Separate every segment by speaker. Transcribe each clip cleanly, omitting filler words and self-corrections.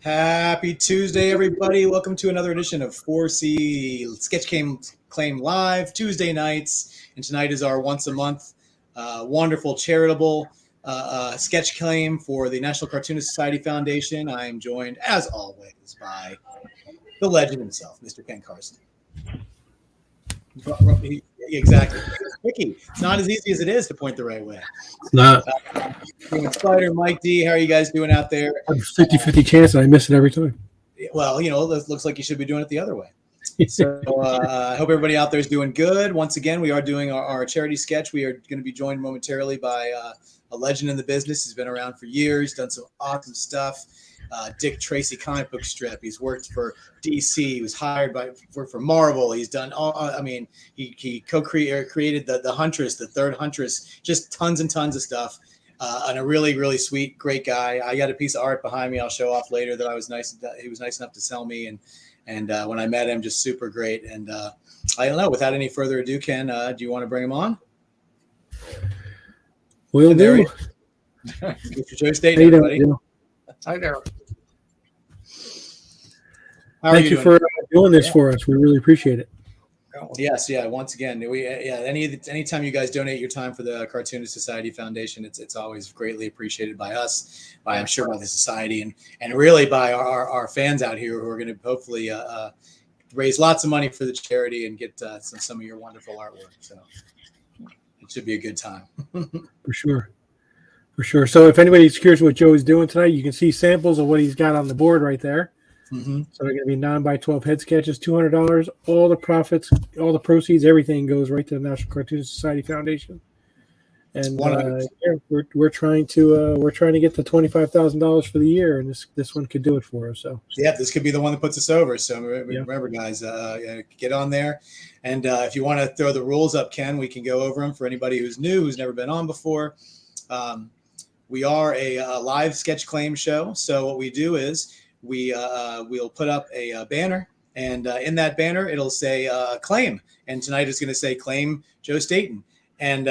Speaker 1: Happy Tuesday, everybody. Welcome to another edition of 4C Sketch Claim Live, Tuesday nights. And tonight is our once a month wonderful charitable sketch claim for the National Cartoonist Society Foundation. I am joined, as always, by the legend himself, Mr. Ken Carson. Exactly. It's tricky. It's not as easy as it is to point the right way.
Speaker 2: It's not.
Speaker 1: Spider, Mike D, how are you guys doing out there?
Speaker 2: I have a 50-50 chance, and I miss it every time.
Speaker 1: Well, it looks like you should be doing it the other way. So I hope everybody out there is doing good. Once again, we are doing our charity sketch. We are going to be joined momentarily by a legend in the business. He's been around for years, done some awesome stuff. Dick Tracy comic book strip. He's worked for DC. He was hired for Marvel. He's done he created the Huntress, the third Huntress, just tons and tons of stuff. And a really, really sweet, great guy. I got a piece of art behind me I'll show off later that he was nice enough to sell me. And when I met him, just super great. And I don't know, without any further ado, Ken, do you want to bring him on?
Speaker 2: Will do.
Speaker 1: Mr. Joe Staton, everybody.
Speaker 3: Hi there.
Speaker 2: Thank you for doing this for us. We really appreciate it.
Speaker 1: Yes, yeah. Once again, anytime you guys donate your time for the Cartoonist Society Foundation, it's always greatly appreciated by us, I'm sure by the society, and really by our fans out here who are going to hopefully raise lots of money for the charity and get some of your wonderful artwork. So it should be a good time.
Speaker 2: For sure. So if anybody's curious what Joe is doing tonight, you can see samples of what he's got on the board right there. Mm-hmm. So they're going to be 9x12 head sketches, $200. All the profits, all the proceeds, everything goes right to the National Cartoonist Society Foundation. And we're trying to get the $25,000 for the year, and this one could do it for us. So
Speaker 1: yeah, this could be the one that puts us over. So remember, guys, get on there, and if you want to throw the rules up, Ken, we can go over them for anybody who's new, who's never been on before. We are a live sketch claim show. So what we do is we'll put up a banner, and in that banner it'll say claim. And tonight it's going to say claim Joe Staton. And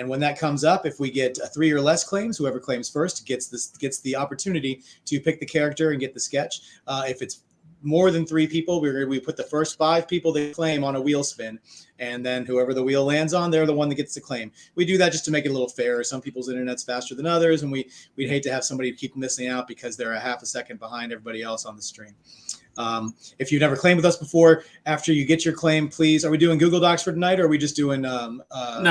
Speaker 1: when that comes up, if we get 3 or less claims, whoever claims first gets the opportunity to pick the character and get the sketch. If it's more than 3 people, we put the first 5 people they claim on a wheel spin, and then whoever the wheel lands on, they're the one that gets the claim. We do that just to make it a little fairer. Some people's internet's faster than others, and we'd hate to have somebody keep missing out because they're a half a second behind everybody else on the stream. If you've never claimed with us before, after you get your claim, please. Are we doing Google Docs for tonight, or are we just doing?
Speaker 2: No,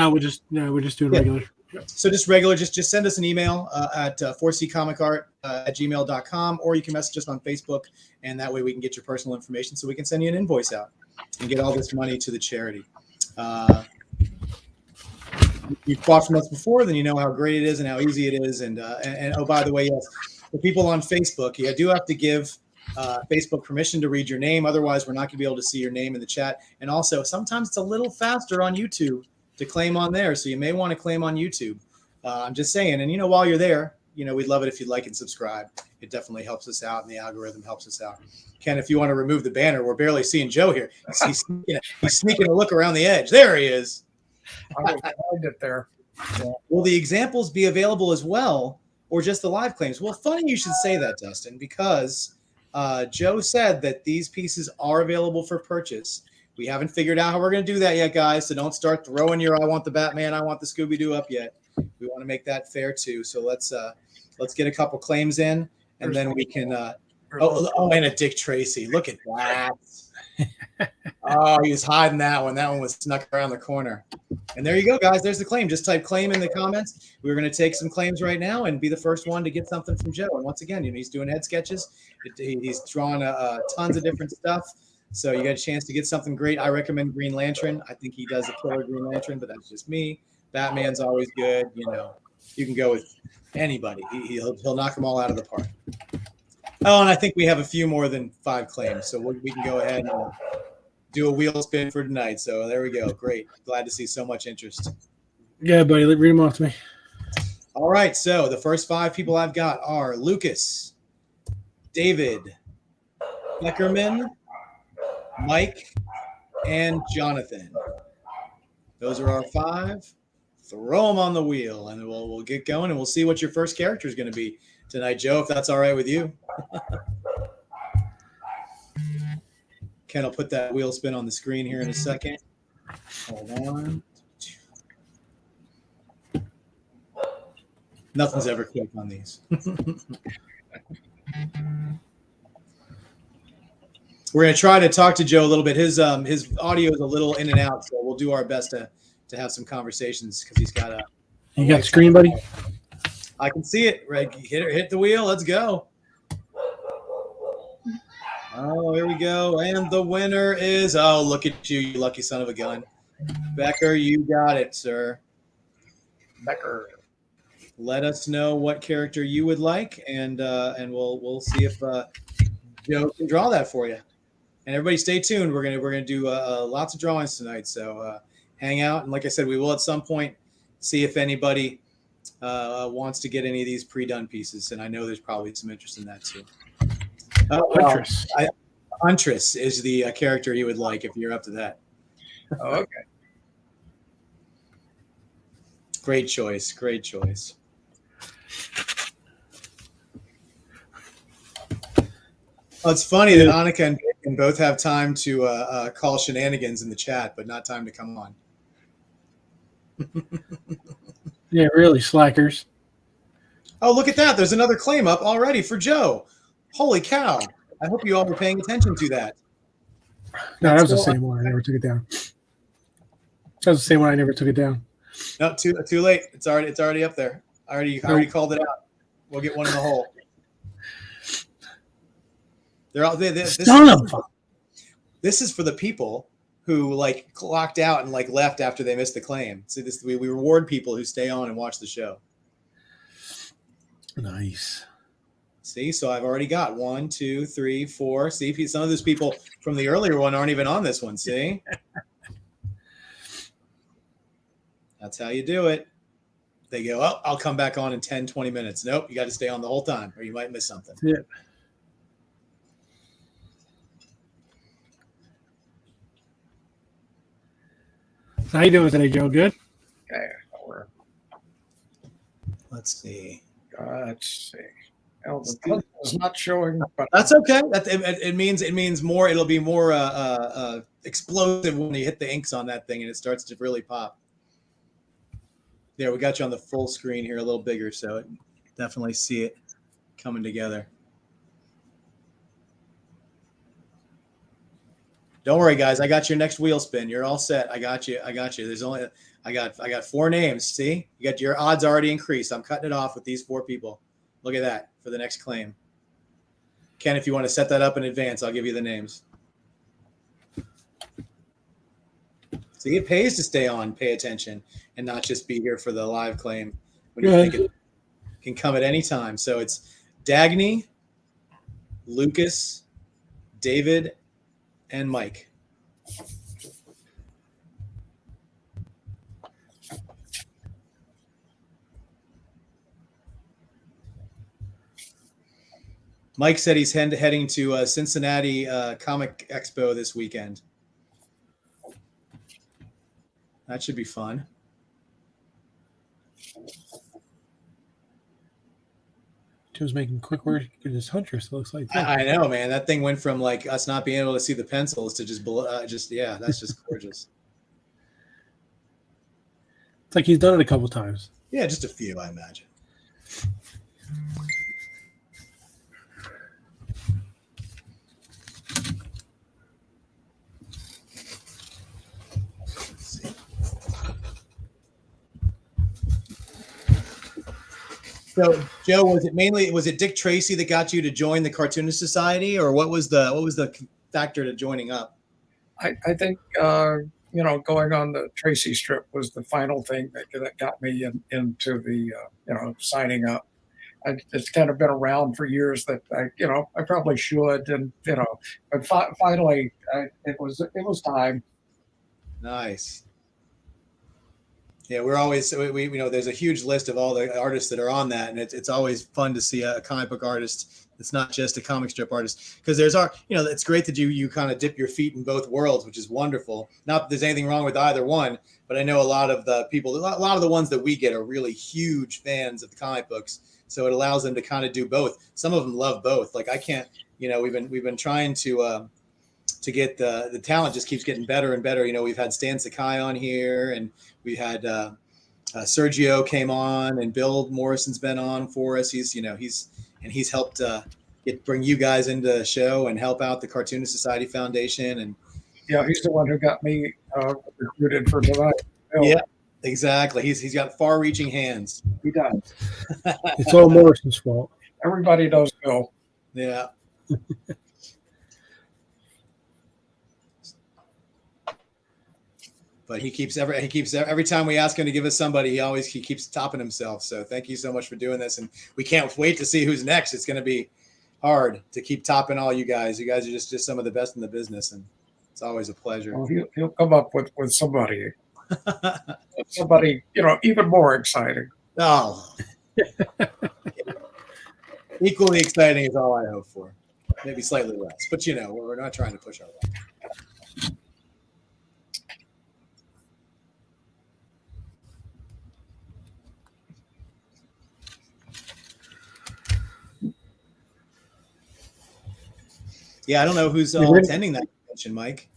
Speaker 2: we're just doing regular.
Speaker 1: So just regular, just send us an email at 4ccomichart@gmail.com, or you can message us on Facebook, and that way we can get your personal information so we can send you an invoice out and get all this money to the charity. You've bought from us before, then you know how great it is and how easy it is. And oh, by the way, yes, for people on Facebook, you do have to give Facebook permission to read your name. Otherwise, we're not going to be able to see your name in the chat. And also, sometimes it's a little faster on YouTube to claim on there, so you may want to claim on YouTube. I'm just saying, and while you're there, we'd love it if you'd like and subscribe. It definitely helps us out, and the algorithm helps us out. Ken, if you want to remove the banner, we're barely seeing Joe here. He's sneaking a look around the edge. There he is.
Speaker 3: I'll get there.
Speaker 1: Will the examples be available as well, or just the live claims? Well, funny you should say that, Dustin, because Joe said that these pieces are available for purchase. We haven't figured out how we're going to do that yet, guys. So don't start throwing your "I want the Batman, I want the Scooby-Doo" up yet. We want to make that fair too. So let's get a couple claims in, and then we can. And a Dick Tracy. Look at that. Oh, he was hiding that one. That one was snuck around the corner. And there you go, guys. There's the claim. Just type claim in the comments. We're going to take some claims right now and be the first one to get something from Joe. And once again, he's doing head sketches. He's drawing tons of different stuff. So you got a chance to get something great. I recommend Green Lantern. I think he does a killer Green Lantern, but that's just me. Batman's always good. You can go with anybody. He'll knock them all out of the park. Oh, and I think we have a few more than 5 claims, so we can go ahead and do a wheel spin for tonight. So there we go. Great. Glad to see so much interest.
Speaker 2: Yeah, buddy. Read them off to me.
Speaker 1: All right. So the first 5 people I've got are Lucas, David, Beckerman, Mike, and Jonathan. Those are our 5. Throw them on the wheel, and we'll get going, and we'll see what your first character is going to be tonight, Joe, if that's all right with you. Ken will put that wheel spin on the screen here in a second. Hold on. Nothing's ever quick on these. We're going to try to talk to Joe a little bit. His audio is a little in and out, so we'll do our best to have some conversations because he's got a.
Speaker 2: You got the screen, buddy?
Speaker 1: I can see it. Right, hit the wheel. Let's go. Oh, here we go. And the winner is, oh, look at you, you lucky son of a gun. Becker, you got it, sir.
Speaker 3: Becker.
Speaker 1: Let us know what character you would like, and we'll see if Joe can draw that for you. And everybody, stay tuned. We're gonna do lots of drawings tonight, so hang out. And like I said, we will at some point see if anybody wants to get any of these pre-done pieces. And I know there's probably some interest in that too.
Speaker 2: Huntress.
Speaker 1: Huntress is the character you would like if you're up to that.
Speaker 3: Oh, okay.
Speaker 1: Great choice. Great choice. Well, it's funny that Annika and Bacon both have time to call shenanigans in the chat, but not time to come on.
Speaker 2: Yeah, really, slackers.
Speaker 1: Oh, look at that. There's another claim up already for Joe. Holy cow. I hope you all were paying attention to that.
Speaker 2: No, that was the same one. I never took it down. That was the same one. I never took it down.
Speaker 1: No, too late. It's already up there. I already called it out. We'll get one in the hole. This is for the people who like clocked out and like left after they missed the claim. See, we reward people who stay on and watch the show.
Speaker 2: Nice.
Speaker 1: See, so I've already got 1, 2, 3, 4. See, some of those people from the earlier one aren't even on this one. See, that's how you do it. They go, oh, I'll come back on in 10, 20 minutes. Nope, you got to stay on the whole time or you might miss something.
Speaker 2: Yeah. How you doing today, Joe? Good?
Speaker 3: Okay.
Speaker 1: Let's see.
Speaker 3: Well, the pencil is not showing, but
Speaker 1: That's okay. It means more. It'll be more explosive when you hit the inks on that thing and it starts to really pop. There, we got you on the full screen here, a little bigger, so definitely see it coming together. Don't worry, guys. I got your next wheel spin. You're all set. I got you. There's only I got 4 names. See, you got your odds already increased. I'm cutting it off with these 4 people. Look at that for the next claim. Ken, if you want to set that up in advance, I'll give you the names. See, it pays to stay on, pay attention, and not just be here for the live claim when you think it can come at any time. So it's Dagny, Lucas, David, and Mike. Mike said he's heading to Cincinnati Comic Expo this weekend. That should be fun.
Speaker 2: Joe's making quick work of this Huntress. It looks like that.
Speaker 1: I know, man. That thing went from like us not being able to see the pencils to just yeah, that's just gorgeous.
Speaker 2: It's like he's done it a couple times.
Speaker 1: Yeah, just a few, I imagine. So, Joe, was it Dick Tracy that got you to join the Cartoonist Society, or what was the factor to joining up?
Speaker 3: I think going on the Tracy strip was the final thing that got me into the signing up. It's kind of been around for years that I probably should, and but finally it was time.
Speaker 1: Nice. Yeah, we're always we there's a huge list of all the artists that are on that, and it's always fun to see a comic book artist. It's not just a comic strip artist, because it's great that you kind of dip your feet in both worlds, which is wonderful. Not that there's anything wrong with either one, but I know a lot of the people, a lot of the ones that we get are really huge fans of the comic books, so it allows them to kind of do both. Some of them love both. Like I can't, we've been trying to to get the talent just keeps getting better and better. We've had Stan Sakai on here, and we had Sergio came on, and Bill Morrison's been on for us. He's helped bring you guys into the show and help out the Cartoonist Society Foundation. And
Speaker 3: yeah, he's the one who got me recruited for tonight.
Speaker 1: Yeah, exactly. He's got far-reaching hands.
Speaker 3: He does.
Speaker 2: It's all Morrison's fault.
Speaker 3: Everybody knows Bill.
Speaker 1: Yeah. But he keeps every time we ask him to give us somebody, he keeps topping himself. So thank you so much for doing this, and we can't wait to see who's next. It's going to be hard to keep topping all you guys. You guys are just some of the best in the business, and it's always a pleasure.
Speaker 3: Well, he'll come up with somebody, even more exciting.
Speaker 1: Oh, equally exciting is all I hope for. Maybe slightly less, but we're not trying to push our luck. Yeah, I don't know who's attending that convention, Mike.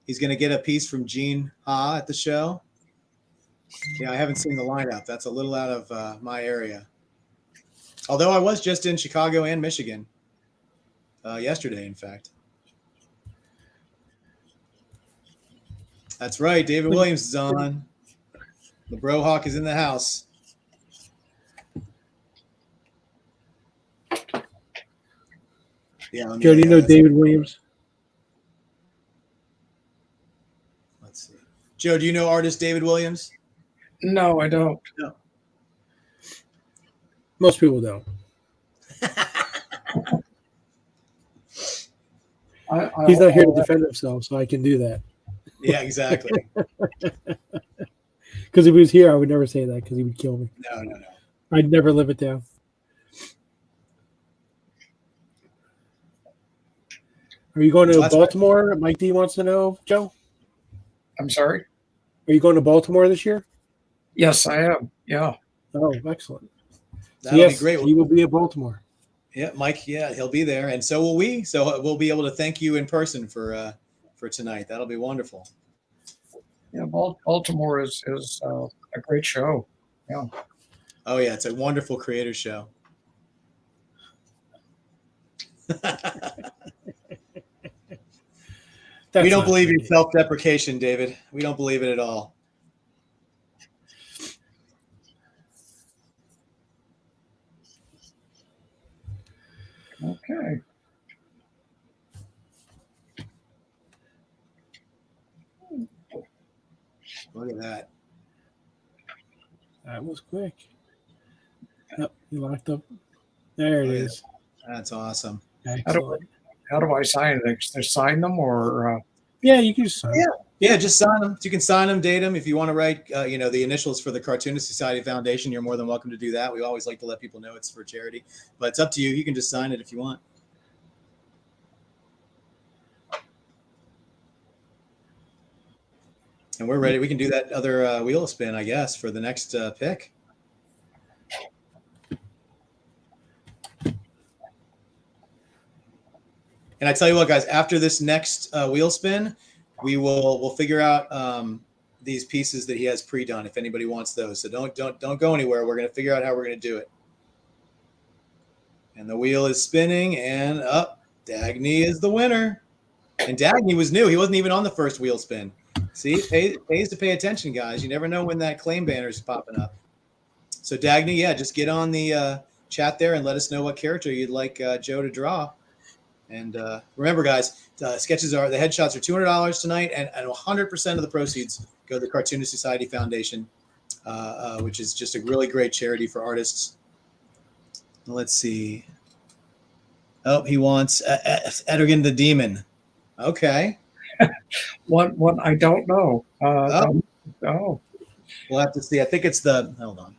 Speaker 1: He's going to get a piece from Gene Ha at the show. Yeah, I haven't seen the lineup. That's a little out of my area. Although I was just in Chicago and Michigan yesterday, in fact. That's right. David Williams is on. The Bro Hawk is in the house. Yeah,
Speaker 2: Joe, do you know David Williams?
Speaker 1: Let's see. Joe, do you know artist David Williams?
Speaker 3: No, I don't.
Speaker 1: No.
Speaker 2: Most people don't. He's not here to defend himself, so I can do that.
Speaker 1: Yeah, exactly.
Speaker 2: Because if he was here, I would never say that because he would kill me.
Speaker 1: No.
Speaker 2: I'd never live it down. Are you going to Baltimore? Right. Mike D wants to know, Joe.
Speaker 3: I'm sorry?
Speaker 2: Are you going to Baltimore this year?
Speaker 3: Yes, I am. Yeah.
Speaker 2: Oh, excellent.
Speaker 1: That'll be great.
Speaker 2: He will be at Baltimore.
Speaker 1: Yeah, Mike. Yeah, he'll be there, and so will we. So we'll be able to thank you in person for tonight. That'll be wonderful.
Speaker 3: Yeah, Baltimore is a great show. Yeah.
Speaker 1: Oh yeah, it's a wonderful creator show. We don't believe in self-deprecation, David. We don't believe it at all.
Speaker 3: Okay.
Speaker 1: Look at that.
Speaker 2: That was quick. Oh, you locked up. There it is.
Speaker 1: That's awesome.
Speaker 2: Excellent.
Speaker 3: How do I sign it? Just sign them or?
Speaker 2: Yeah, you can just sign them.
Speaker 1: Yeah, just sign them. You can sign them, date them. If you want to write, the initials for the Cartoonist Society Foundation, you're more than welcome to do that. We always like to let people know it's for charity, but it's up to you. You can just sign it if you want. And we're ready. We can do that other wheel spin, I guess, for the next pick. And I tell you what, guys, after this next wheel spin, we'll figure out these pieces that he has pre-done if anybody wants those. So don't go anywhere. We're going to figure out how we're going to do it. And the wheel is spinning, and up, Dagny is the winner. And Dagny was new. He wasn't even on the first wheel spin. See, it pays to pay attention, guys. You never know when that claim banner is popping up. So Dagny, just get on the chat there and let us know what character you'd like Joe to draw. And remember, guys, the headshots are $200 tonight, and 100% of the proceeds go to the Cartoonist Society Foundation, which is just a really great charity for artists. Let's see. Oh, he wants Etrigan the Demon. Okay.
Speaker 3: One I don't know.
Speaker 1: We'll have to see. I think it's hold on.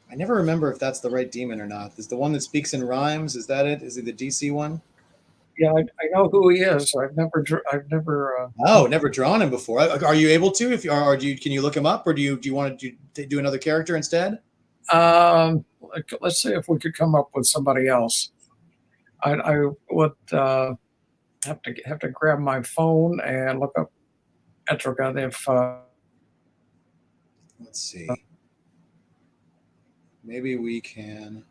Speaker 1: I never remember if that's the right demon or not. Is the one that speaks in rhymes? Is that it? Is it the DC one?
Speaker 3: Yeah, I know who he is. I've never.
Speaker 1: Never drawn him before. Are you able to? Can you look him up, or do you want to do another character instead?
Speaker 3: Let's see if we could come up with somebody else. I would. have to grab my phone and look up Etrigan if.
Speaker 1: Let's see. Maybe we can.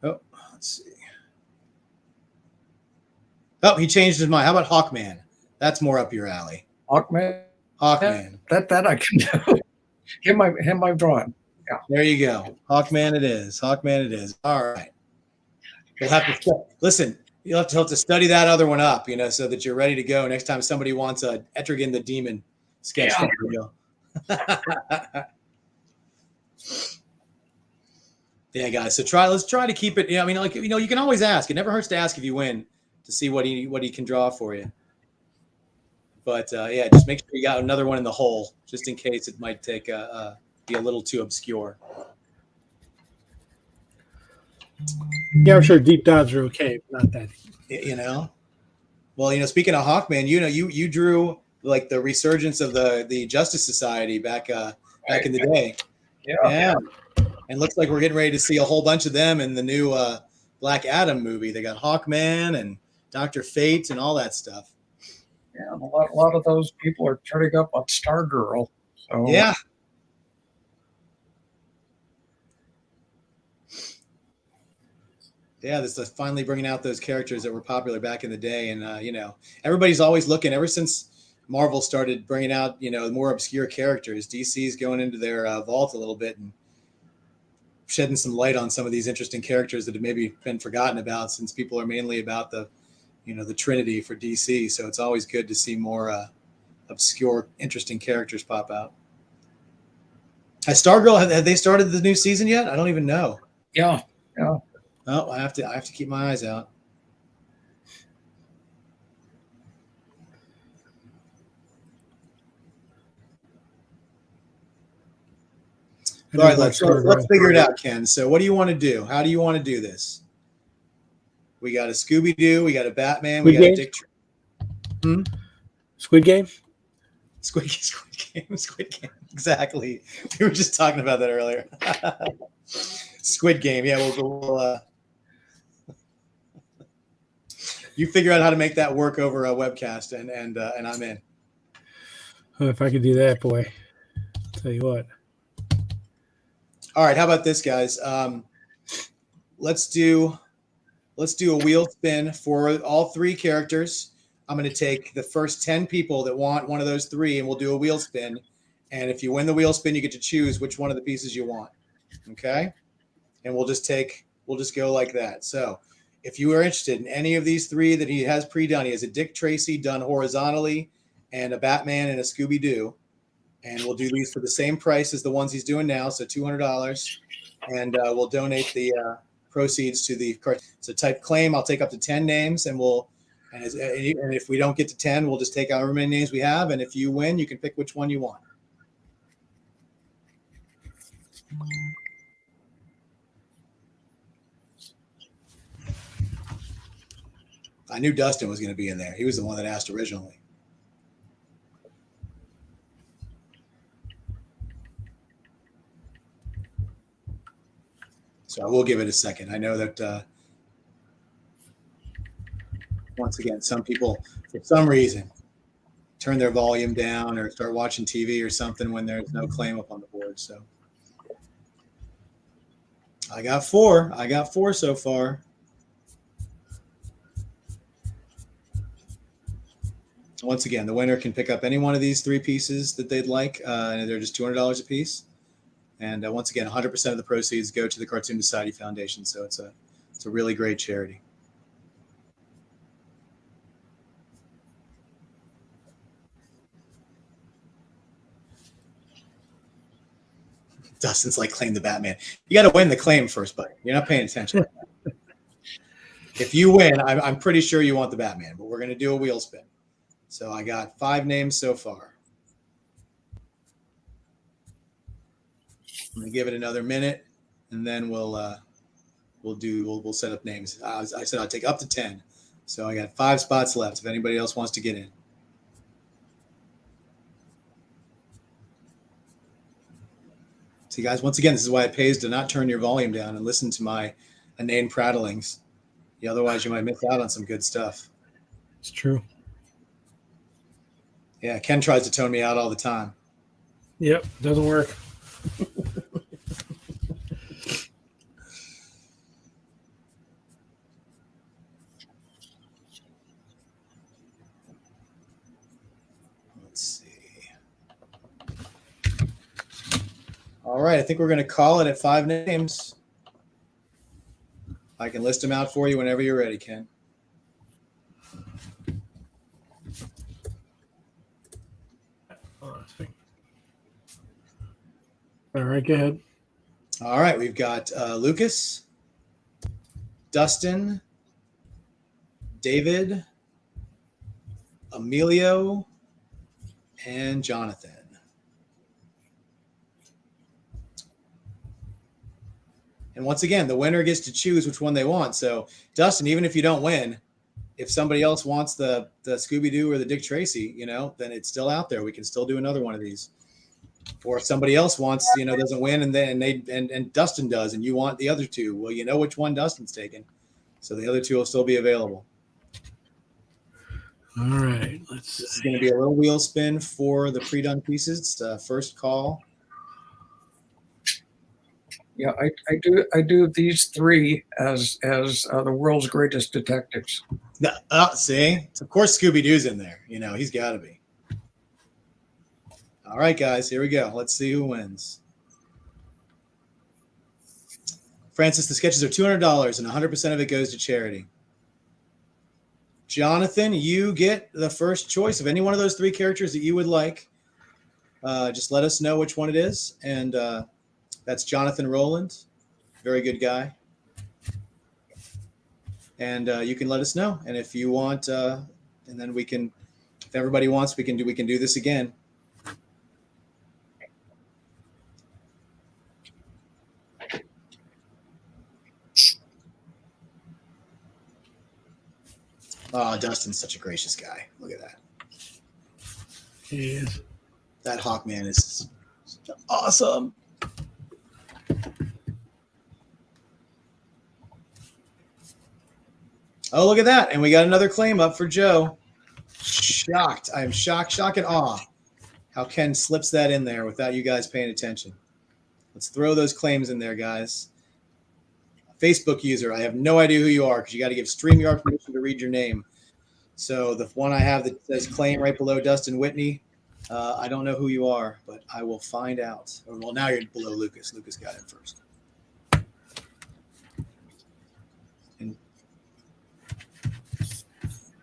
Speaker 1: Oh, let's see. Oh, he changed his mind. How about Hawkman? That's more up your alley.
Speaker 3: Hawkman.
Speaker 1: Hawkman.
Speaker 3: That I can do. him I've drawn. Yeah.
Speaker 1: There you go. Hawkman it is. Hawkman it is. All right. You'll have to listen. You'll have to study that other one up, so that you're ready to go next time somebody wants a Etrigan the Demon sketch. Yeah. Yeah, guys. So let's try to keep it. You can always ask. It never hurts to ask if you win to see what he can draw for you. But yeah, just make sure you got another one in the hole, just in case it might be a little too obscure.
Speaker 2: Yeah, I'm sure deep dives are okay, but not that.
Speaker 1: Well, speaking of Hawkman, you drew like the resurgence of the Justice Society back in the day. Yeah. And looks like we're getting ready to see a whole bunch of them in the new Black Adam movie. They got Hawkman and Dr. Fate and all that stuff.
Speaker 3: Yeah, a lot of those people are turning up on Stargirl. So
Speaker 1: yeah. Yeah, this is finally bringing out those characters that were popular back in the day. And, everybody's always looking ever since Marvel started bringing out, more obscure characters. DC's going into their vault a little bit and shedding some light on some of these interesting characters that have maybe been forgotten about, since people are mainly about the Trinity for DC. So it's always good to see more obscure, interesting characters pop out. Has Stargirl, have they started the new season yet? I don't even know.
Speaker 3: Yeah.
Speaker 1: Oh, I have to keep my eyes out. All right, let's figure it out, Ken. So what do you want to do? How do you want to do this? We got a Scooby-Doo, we got a Batman, we got a Dick Tracy.
Speaker 2: Squid Game?
Speaker 1: Squid Game. Exactly. We were just talking about that earlier. Squid Game. Yeah, we'll you figure out how to make that work over a webcast, and I'm in.
Speaker 2: Oh, if I could do that, boy. I'll tell you what.
Speaker 1: All right, how about this, guys? Let's do a wheel spin for all three characters. I'm going to take the first 10 people that want one of those three, and we'll do a wheel spin. And if you win the wheel spin, you get to choose which one of the pieces you want. Okay? And we'll just go like that. So if you are interested in any of these three that he has pre-done, he has a Dick Tracy done horizontally and a Batman and a Scooby-Doo. And we'll do these for the same price as the ones he's doing now, so $200. And we'll donate the proceeds to the card. So type claim. I'll take up to 10 names, and and if we don't get to 10, we'll just take however many names we have. And if you win, you can pick which one you want. I knew Dustin was going to be in there. He was the one that asked originally. So I will give it a second. I know that once again, some people, for some reason, turn their volume down or start watching TV or something when there's no claim up on the board. So I got four. So far. Once again, the winner can pick up any one of these three pieces that they'd like, and they're just $200 a piece. And once again, 100% of the proceeds go to the Cartoon Society Foundation. So it's a really great charity. Dustin's like, claim the Batman. You got to win the claim first, buddy. You're not paying attention. If you win, I'm pretty sure you want the Batman, but we're going to do a wheel spin. So I got 5 names so far. I'm going to give it another minute, and then we'll set up names. I said I'll take up to 10. So I got 5 spots left if anybody else wants to get in. See, guys, once again, this is why it pays to not turn your volume down and listen to my inane prattlings. Otherwise, you might miss out on some good stuff.
Speaker 2: It's true.
Speaker 1: Yeah, Ken tries to tone me out all the time.
Speaker 2: Yep, doesn't work.
Speaker 1: Let's see. All right, I think we're going to call it at 5 names. I can list them out for you whenever you're ready, Ken.
Speaker 2: All right, go ahead.
Speaker 1: All right, we've got Lucas, Dustin, David, Emilio, and Jonathan. And once again, the winner gets to choose which one they want. So, Dustin, even if you don't win, if somebody else wants the Scooby-Doo or the Dick Tracy, then it's still out there. We can still do another one of these. Or if somebody else wants, doesn't win, and Dustin does, and you want the other two, well, you know which one Dustin's taking. So the other two will still be available.
Speaker 2: All right, let's.
Speaker 1: This is going to be a little wheel spin for the pre-done pieces. First call.
Speaker 3: Yeah, I do these three as the world's greatest detectives.
Speaker 1: See, of course Scooby-Doo's in there. He's got to be. All right, guys, here we go. Let's see who wins. Francis, the sketches are $200, and 100% of it goes to charity. Jonathan, you get the first choice of any one of those three characters that you would like. Just let us know which one it is, and that's Jonathan Rowland. Very good guy. And you can let us know. And if you want, and then we can, if everybody wants, we can do this again. Oh, Dustin's such a gracious guy. Look at that.
Speaker 2: He is.
Speaker 1: That Hawkman is awesome. Oh, look at that. And we got another claim up for Joe. Shocked. I am shocked, shock, and awe how Ken slips that in there without you guys paying attention. Let's throw those claims in there, guys. Facebook user, I have no idea who you are because you got to give StreamYard permission to read your name. So the one I have that says claim right below Dustin Whitney, I don't know who you are, but I will find out. Well, now you're below Lucas. Lucas got it first.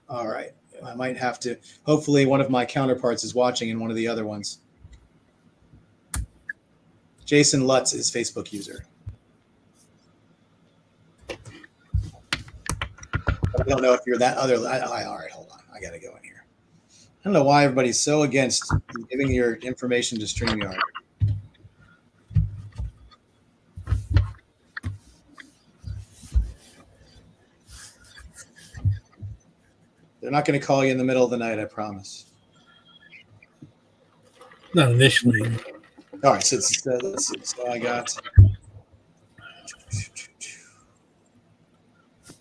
Speaker 1: All right. I might have to. Hopefully, one of my counterparts is watching in one of the other ones. Jason Lutz is Facebook user. I don't know if you're that other. All right, hold on. I got to go in here. I don't know why everybody's so against giving your information to StreamYard. They're not going to call you in the middle of the night, I promise.
Speaker 2: Not initially.
Speaker 1: All right, so let's see. So I got.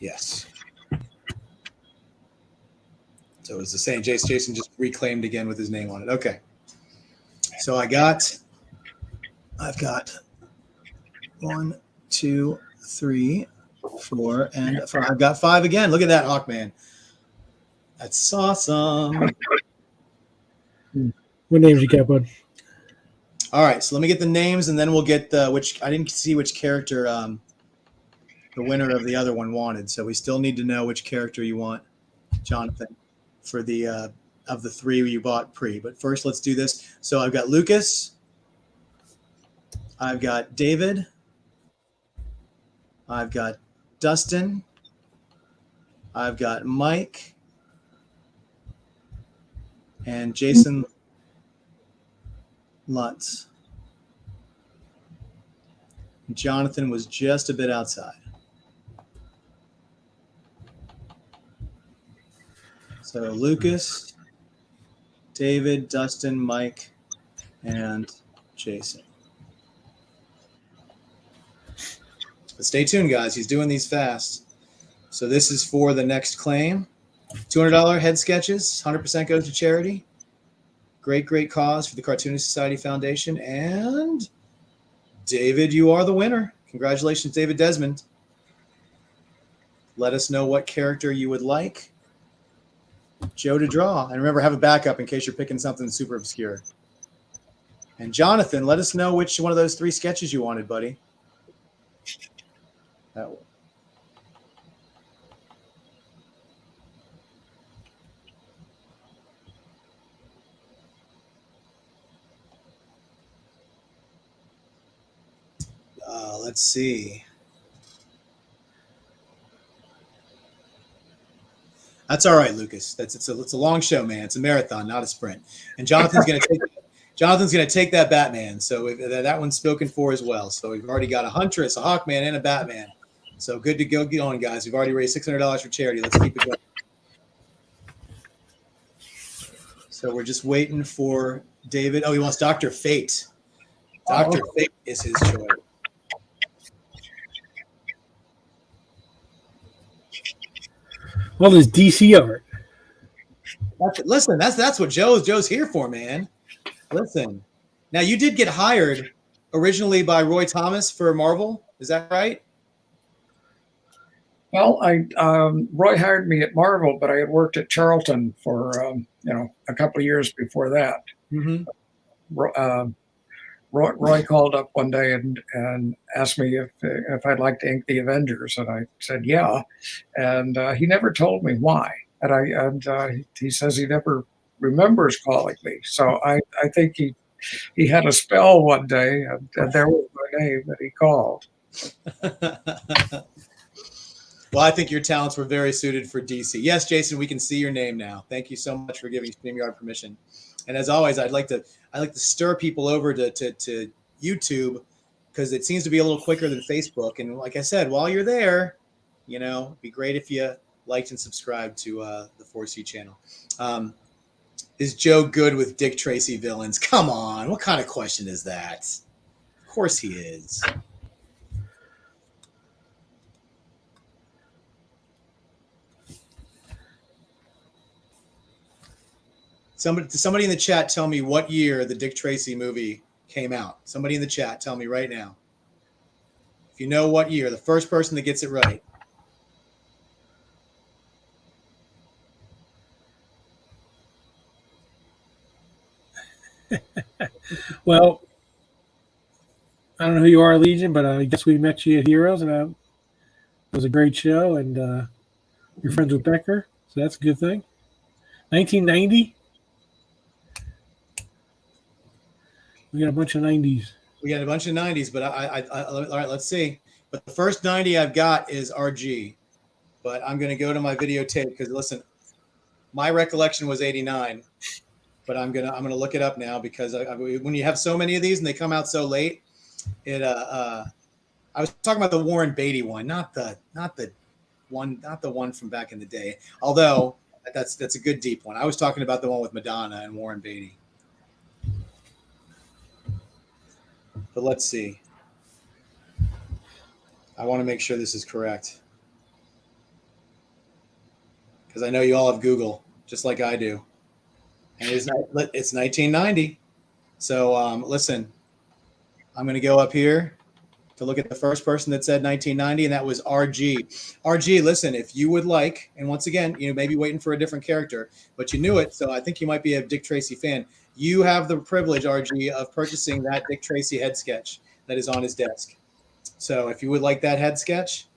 Speaker 1: Yes. So it was the same. Jason just reclaimed again with his name on it. Okay. So I've got 1, 2, 3, 4, and 5. I've got 5 again. Look at that, Hawkman. That's awesome.
Speaker 2: What names you got, bud?
Speaker 1: All right, so let me get the names, and then we'll get which. I didn't see which character the winner of the other one wanted. So we still need to know which character you want, Jonathan, for the of the 3 you bought pre. But first, let's do this. So I've got Lucas. I've got David. I've got Dustin. I've got Mike. And Jason Lutz. Jonathan was just a bit outside. So Lucas, David, Dustin, Mike, and Jason. But stay tuned, guys. He's doing these fast. So this is for the next claim. $200 head sketches, 100% goes to charity. Great cause for the Cartoonist Society Foundation. And David, you are the winner. Congratulations, David Desmond. Let us know what character you would like Joe to draw. And remember, have a backup in case you're picking something super obscure. And Jonathan, let us know which one of those 3 sketches you wanted, buddy. That one. Let's see. That's all right, Lucas. It's a long show, man. It's a marathon, not a sprint. And Jonathan's going to take that Batman. So that one's spoken for as well. So we've already got a Huntress, a Hawkman, and a Batman. So good to go. Get on, guys. We've already raised $600 for charity. Let's keep it going. So we're just waiting for David. Oh, he wants Dr. Fate. Dr. Fate is his choice.
Speaker 2: Well, there's DC art.
Speaker 1: Listen, that's what Joe's here for, man. Listen. Now, you did get hired originally by Roy Thomas for Marvel. Is that right?
Speaker 3: Well, Roy hired me at Marvel, but I had worked at Charlton for a couple of years before that.
Speaker 1: Mm-hmm.
Speaker 3: Roy called up one day and asked me if I'd like to ink the Avengers, and I said yeah, and he never told me why, and he says he never remembers calling me. So I think he had a spell one day, and there was my name that he called.
Speaker 1: Well, I think your talents were very suited for DC. Yes, Jason, we can see your name now. Thank you so much for giving StreamYard permission. And as always, I like to stir people over to YouTube because it seems to be a little quicker than Facebook. And like I said, while you're there, it'd be great if you liked and subscribed to the 4C channel. Is Joe good with Dick Tracy villains? Come on, what kind of question is that? Of course he is. Somebody in the chat tell me what year the Dick Tracy movie came out. Somebody in the chat tell me right now. If you know what year, the first person that gets it right.
Speaker 2: Well, I don't know who you are, Legion, but I guess we met you at Heroes, and it was a great show, and you're friends with Becker, so that's a good thing. 1990? We got a bunch of 90s.
Speaker 1: We got a bunch of 90s, but I all right, let's see. But the first 90 I've got is RG. But I'm going to go to my videotape because, listen, my recollection was 89. But I'm gonna look it up now because when you have so many of these and they come out so late, I was talking about the Warren Beatty one, not the one from back in the day. Although that's a good deep one. I was talking about the one with Madonna and Warren Beatty. But let's see. I want to make sure this is correct because I know you all have Google just like I do. And it's 1990. So listen, I'm going to go up here to look at the first person that said 1990, and that was RG. RG, listen, if you would like, and once again, maybe waiting for a different character, but you knew it, so I think you might be a Dick Tracy fan. You have the privilege, RG, of purchasing that Dick Tracy head sketch that is on his desk. So if you would like that head sketch,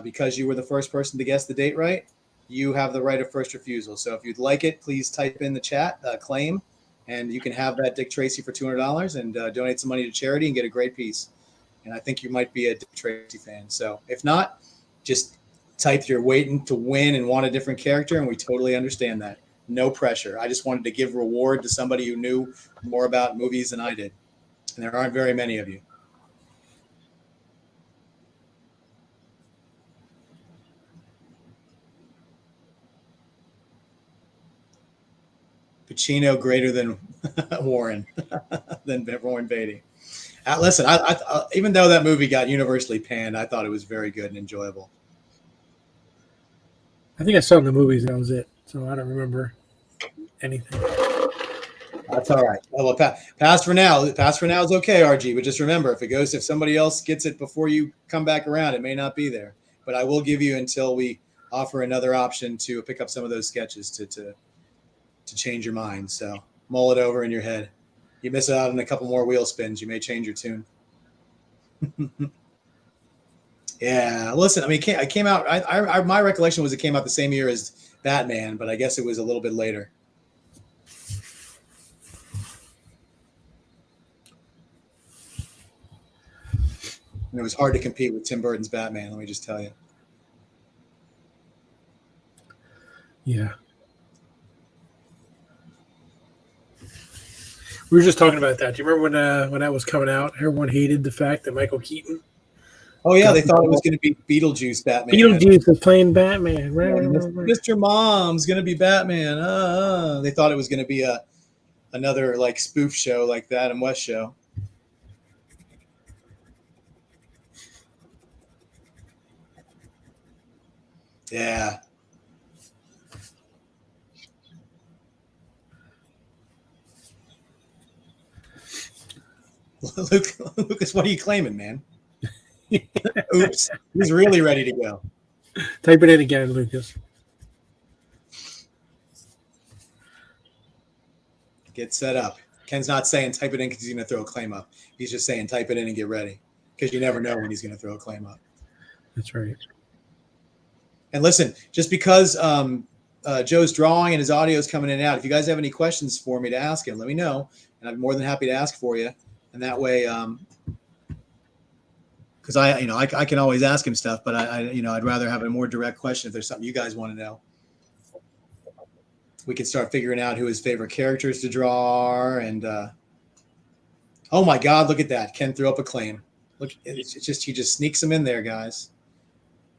Speaker 1: because you were the first person to guess the date right, you have the right of first refusal. So if you'd like it, please type in the chat, claim, and you can have that Dick Tracy for $200 and donate some money to charity and get a great piece. And I think you might be a Dick Tracy fan. So if not, just type you're waiting to win and want a different character, and we totally understand that. No pressure. I just wanted to give reward to somebody who knew more about movies than I did. And there aren't very many of you. Pacino greater than Warren, than Warren Beatty. Listen, even though that movie got universally panned, I thought it was very good and enjoyable.
Speaker 2: I think I saw it in the movies. That was it. So I don't remember anything.
Speaker 1: That's all right. Well, pass for now. Pass for now is okay, RG. But just remember, if somebody else gets it before you come back around, it may not be there. But I will give you until we offer another option to pick up some of those sketches to change your mind. So mull it over in your head. You miss out on a couple more wheel spins, you may change your tune. Yeah, listen. I mean, I came out. My recollection was it came out the same year as Batman, but I guess it was a little bit later. And it was hard to compete with Tim Burton's Batman. Let me just tell you.
Speaker 2: Yeah. We were just talking about that. Do you remember when that was coming out? Everyone hated the fact that Michael Keaton.
Speaker 1: Oh yeah, they thought it was going to be Beetlejuice Batman.
Speaker 2: Beetlejuice was playing Batman.
Speaker 1: Mr. Mom's going to be Batman. They thought it was going to be another like spoof show like the Adam West show. Yeah. Lucas, what are you claiming, man? Oops. He's really ready to go.
Speaker 2: Type it in again, Lucas.
Speaker 1: Get set up. Ken's not saying type it in because he's going to throw a claim up. He's just saying type it in and get ready because you never know when he's going to throw a claim up. That's
Speaker 2: right.
Speaker 1: And listen, just because Joe's drawing and his audio is coming in and out, if you guys have any questions for me to ask him, let me know. And I'm more than happy to ask for you. And that way, because I can always ask him stuff, but I'd rather have a more direct question if there's something you guys want to know. We can start figuring out who his favorite characters to draw are. And oh my God, look at that! Ken threw up a claim. Look, he just sneaks them in there, guys.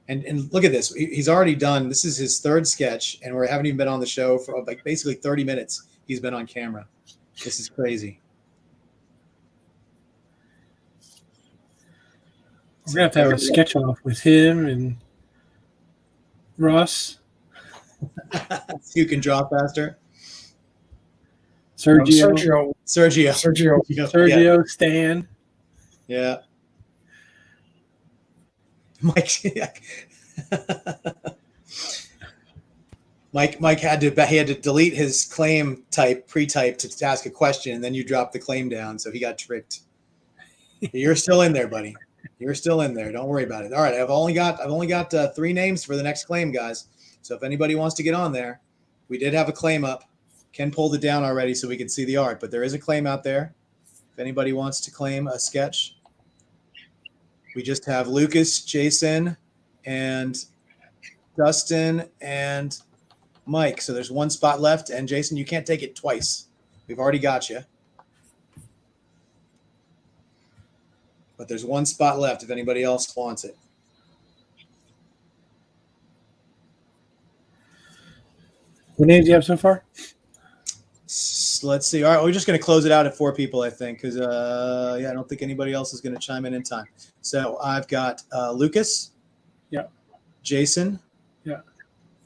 Speaker 1: And look at this. He's already done. This is his third sketch, and we haven't even been on the show for like basically 30 minutes. He's been on camera. This is crazy.
Speaker 2: We're gonna have to have a sketch off with him and Ross.
Speaker 1: You can draw faster.
Speaker 2: Sergio,
Speaker 1: yeah.
Speaker 2: Stan.
Speaker 1: Yeah. Mike had to delete his claim pre-type to ask a question, and then you dropped the claim down, so he got tricked. You're still in there, buddy. You're still in there. Don't worry about it. All right, I've only got 3 names for the next claim, guys. So if anybody wants to get on there, we did have a claim up. Ken pulled it down already so we can see the art, but there is a claim out there. If anybody wants to claim a sketch, we just have Lucas, Jason, and Dustin and Mike. So there's 1 spot left, and Jason, you can't take it twice. We've already got you. But there's 1 spot left if anybody else wants it.
Speaker 2: What names do you have so far?
Speaker 1: Let's see. All right, we're just going to close it out at 4 people, I think, because I don't think anybody else is going to chime in time. So I've got Lucas.
Speaker 2: Yeah.
Speaker 1: Jason.
Speaker 2: Yeah.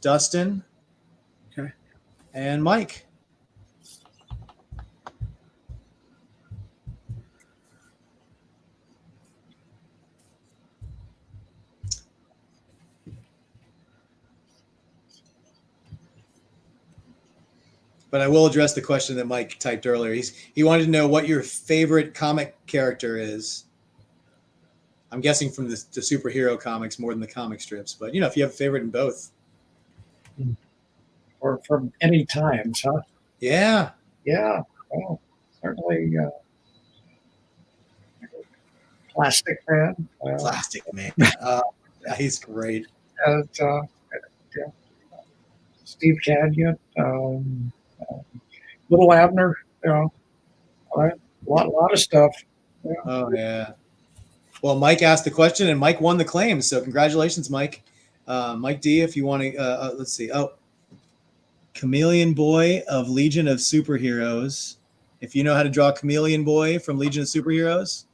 Speaker 1: Dustin.
Speaker 2: Okay.
Speaker 1: And Mike. But I will address the question that Mike typed earlier. He wanted to know what your favorite comic character is. I'm guessing from the superhero comics more than the comic strips. But, if you have a favorite in both.
Speaker 3: Or from any times, huh?
Speaker 1: Yeah.
Speaker 3: Yeah. Well, certainly Plastic Man.
Speaker 1: Plastic Man. He's great.
Speaker 3: And, Steve Canyon. Little Abner, a lot of stuff.
Speaker 1: Yeah. Oh yeah. Well, Mike asked the question, and Mike won the claim. So congratulations, Mike. Mike D, if you want to, let's see. Oh, Chameleon Boy of Legion of Superheroes. If you know how to draw Chameleon Boy from Legion of Superheroes,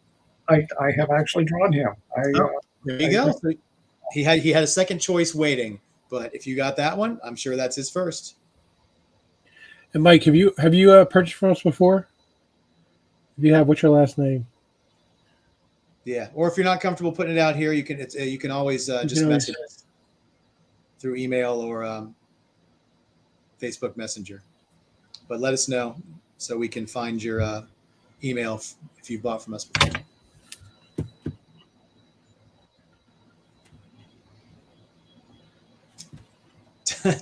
Speaker 3: I have actually drawn him.
Speaker 1: There you go. So he had a second choice waiting, but if you got that one, I'm sure that's his first.
Speaker 2: And Mike, have you purchased from us before? If you have, what's your last name?
Speaker 1: Yeah, or if you're not comfortable putting it out here, you can always just message us through email or Facebook Messenger. But let us know so we can find your email if you bought from us before.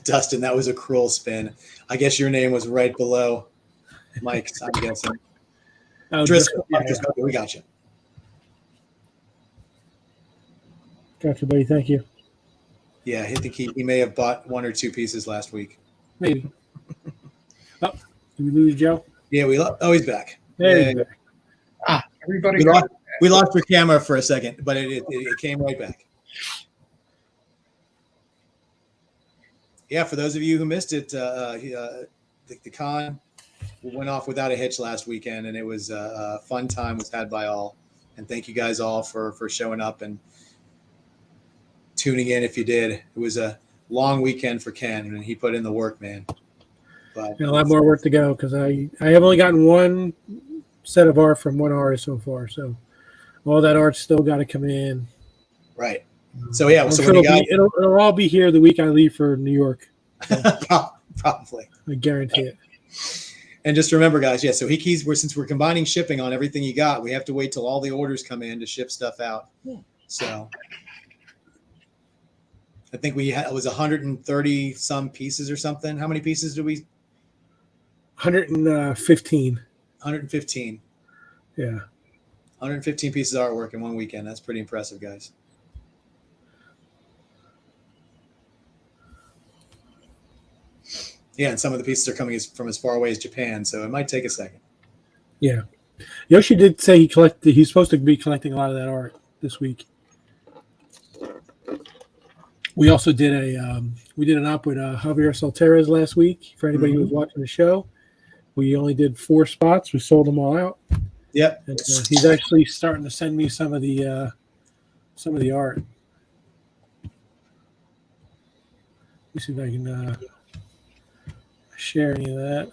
Speaker 1: Dustin, that was a cruel spin. I guess your name was right below Mike's, I'm guessing.
Speaker 2: Oh,
Speaker 1: Driscoll.
Speaker 2: yeah.
Speaker 1: Okay, we got you.
Speaker 2: Gotcha, buddy. Thank you.
Speaker 1: Yeah, hit the key. He may have bought 1 or 2 pieces last week.
Speaker 2: Maybe. Oh, did we lose Joe?
Speaker 1: Yeah, he's back.
Speaker 2: There
Speaker 1: Yeah.
Speaker 2: he's back.
Speaker 3: Everybody.
Speaker 1: We lost your camera for a second, but it came right back. Yeah, for those of you who missed it, the con went off without a hitch last weekend, and it was a fun time was had by all. And thank you guys all for showing up and tuning in if you did. It was a long weekend for Ken, and he put in the work, man. But
Speaker 2: A lot more work to go because I have only gotten one set of art from one artist so far. So all that art's still got to come in.
Speaker 1: Right. So yeah.
Speaker 2: I'm
Speaker 1: So
Speaker 2: sure
Speaker 1: when you
Speaker 2: it'll all be here the week I leave for New York. So
Speaker 1: probably.
Speaker 2: I guarantee it.
Speaker 1: And just remember, guys, yeah. So since we're combining shipping on everything you got, we have to wait till all the orders come in to ship stuff out. So I think it was 130 some pieces or something. How many pieces did we?
Speaker 2: 115.
Speaker 1: 115.
Speaker 2: Yeah.
Speaker 1: 115 pieces of artwork in one weekend. That's pretty impressive, guys. Yeah, and some of the pieces are coming from as far away as Japan, so it might take a second.
Speaker 2: Yeah. Yoshi did say he's supposed to be collecting a lot of that art this week. We also did an op with Javier Solteras last week. For anybody who was watching the show, we only did 4 spots. We sold them all out.
Speaker 1: Yep.
Speaker 2: And, he's actually starting to send me some of the art. Let me see if I can share any of that.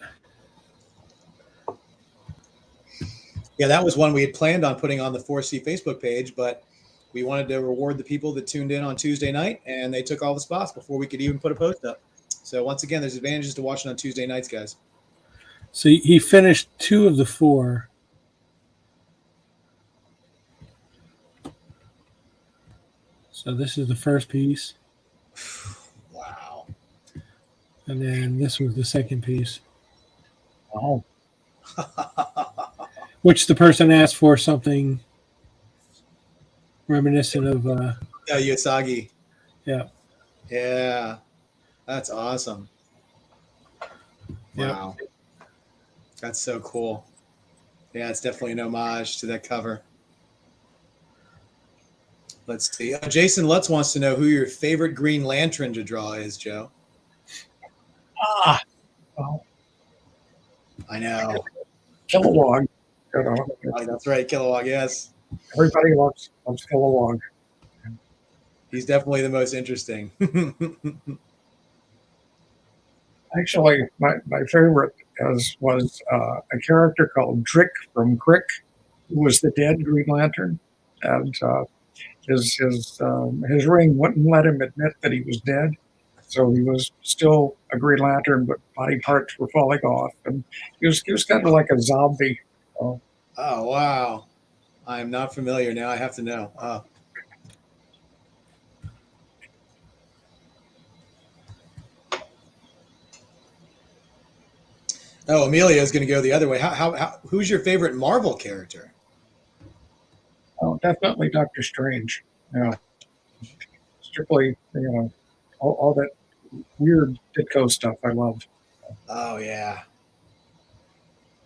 Speaker 1: Yeah, that was one we had planned on putting on the 4C Facebook page, but we wanted to reward the people that tuned in on Tuesday night, and they took all the spots before we could even put a post up. So once again, there's advantages to watching on Tuesday nights, guys.
Speaker 2: So he finished 2 of the 4. So this is the first piece.
Speaker 1: Wow.
Speaker 2: And then this was the second piece.
Speaker 3: Oh.
Speaker 2: Which the person asked for something reminiscent of
Speaker 1: Yosagi.
Speaker 2: Yeah.
Speaker 1: Yeah. That's awesome. Wow. Yep. That's so cool. Yeah, it's definitely an homage to that cover. Let's see. Jason Lutz wants to know who your favorite Green Lantern to draw is, Joe.
Speaker 3: Well,
Speaker 1: I know.
Speaker 3: Kilowog.
Speaker 1: That's right, Kilowog, yes.
Speaker 3: Everybody loves Kilowog.
Speaker 1: He's definitely the most interesting.
Speaker 3: Actually, my favorite was a character called Drick from Crick, who was the dead Green Lantern, and his ring wouldn't let him admit that he was dead, so he was still a Green Lantern, but body parts were falling off, and he was kind of like a zombie.
Speaker 1: Oh wow! I am not familiar now. I have to know. Oh, Amelia is going to go the other way. Who's your favorite Marvel character?
Speaker 3: Oh, definitely Doctor Strange. Strictly, all that weird Ditko stuff I love.
Speaker 1: Oh yeah,